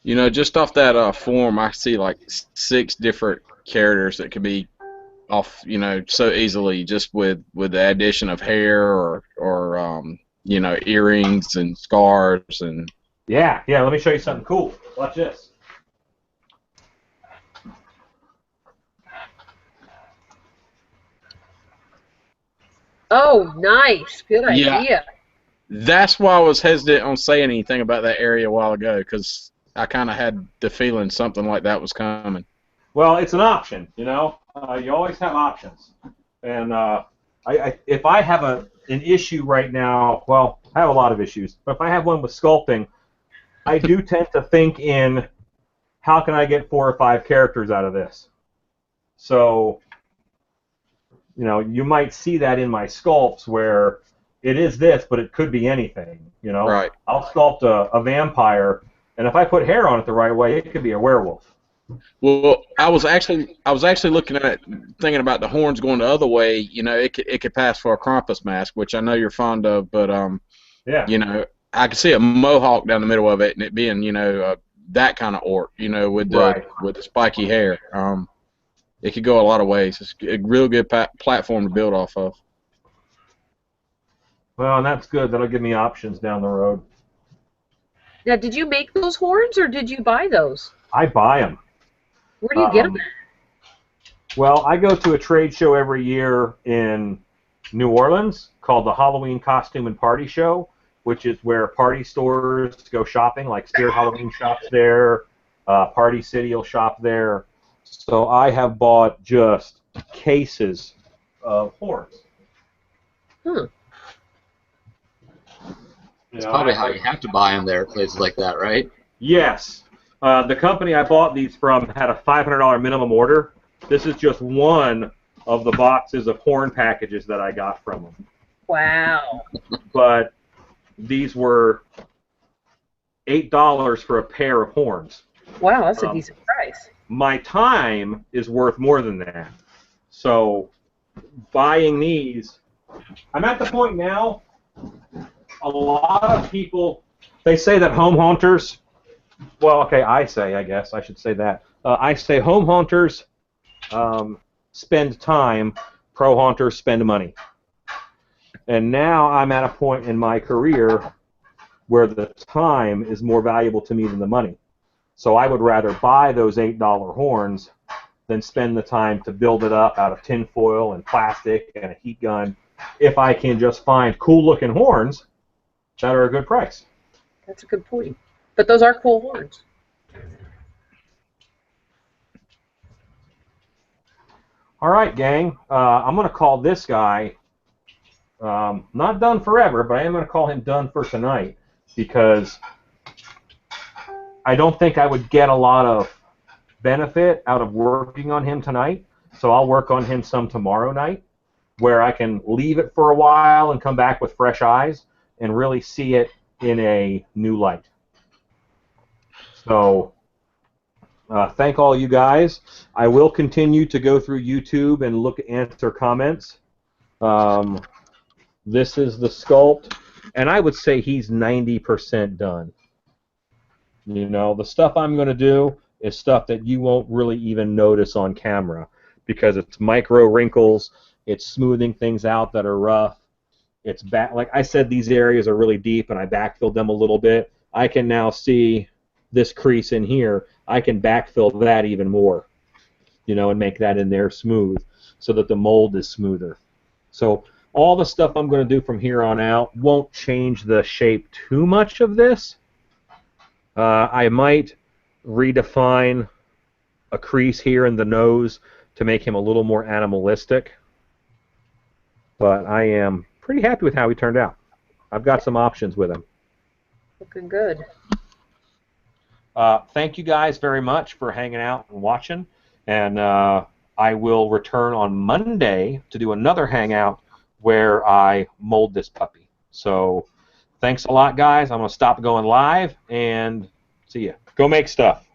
You know, just off that form, I see like 6 different characters that could be off, you know, so easily just with the addition of hair or you know, earrings and scars and. Yeah, yeah. Let me show you something cool. Watch this. Oh, nice. Good Yeah, idea. that's why I was hesitant on saying anything about that area a while ago, because I kind of had the feeling something like that was coming. Well, it's an option, you know. You always have options, and if I have an issue right now, well, I have a lot of issues, but if I have one with sculpting, I do tend to think in how can I get 4 or 5 characters out of this. So, you know, you might see that in my sculpts where it is this, but it could be anything. You know, Right. I'll sculpt a vampire, and if I put hair on it the right way, it could be a werewolf. Well, I was actually looking at it, thinking about the horns going the other way. You know, it could pass for a Krampus mask, which I know you're fond of, but Yeah. you know, I could see a mohawk down the middle of it, and it being, you know, that kind of orc, you know, with the Right. with the spiky hair. It could go a lot of ways. It's a real good platform to build off of. Well, and that's good. That'll give me options down the road. Now, did you make those horns or did you buy those? I buy them. Where do you get them? Well, I go to a trade show every year in New Orleans called the Halloween Costume and Party Show, which is where party stores go shopping, like Spirit Halloween shops there, Party City will shop there. So I have bought just cases of horns. Hmm. That's probably how you have to buy them there at places like that, right? Yes. The company I bought these from had a $500 minimum order. This is just one of the boxes of horn packages that I got from them. Wow. But these were $8 for a pair of horns. Wow, that's a decent price. My time is worth more than that. So buying these, I'm at the point now, a lot of people, they say that home hunters, well, okay, I guess I should say that. I say home hunters spend time, pro hunters spend money. And now I'm at a point in my career where the time is more valuable to me than the money. So I would rather buy those $8 horns than spend the time to build it up out of tin foil and plastic and a heat gun if I can just find cool-looking horns that are a good price. That's a good point. But those are cool horns. All right, gang. I'm going to call this guy not done forever, but I am going to call him done for tonight because I don't think I would get a lot of benefit out of working on him tonight. So I'll work on him some tomorrow night where I can leave it for a while and come back with fresh eyes and really see it in a new light. So thank all you guys. I will continue to go through YouTube and answer comments. This is the sculpt, and I would say he's 90% done. You know, the stuff I'm going to do is stuff that you won't really even notice on camera because it's micro wrinkles, it's smoothing things out that are rough. It's like I said, these areas are really deep, and I backfilled them a little bit. I can now see this crease in here. I can backfill that even more, you know, and make that in there smooth so that the mold is smoother. So all the stuff I'm going to do from here on out won't change the shape too much of this. I might redefine a crease here in the nose to make him a little more animalistic. But I am pretty happy with how he turned out. I've got some options with him. Looking good. Thank you guys very much for hanging out and watching. And I will return on Monday to do another hangout where I mold this puppy. So thanks a lot, guys. I'm going to stop going live and see ya. Go make stuff.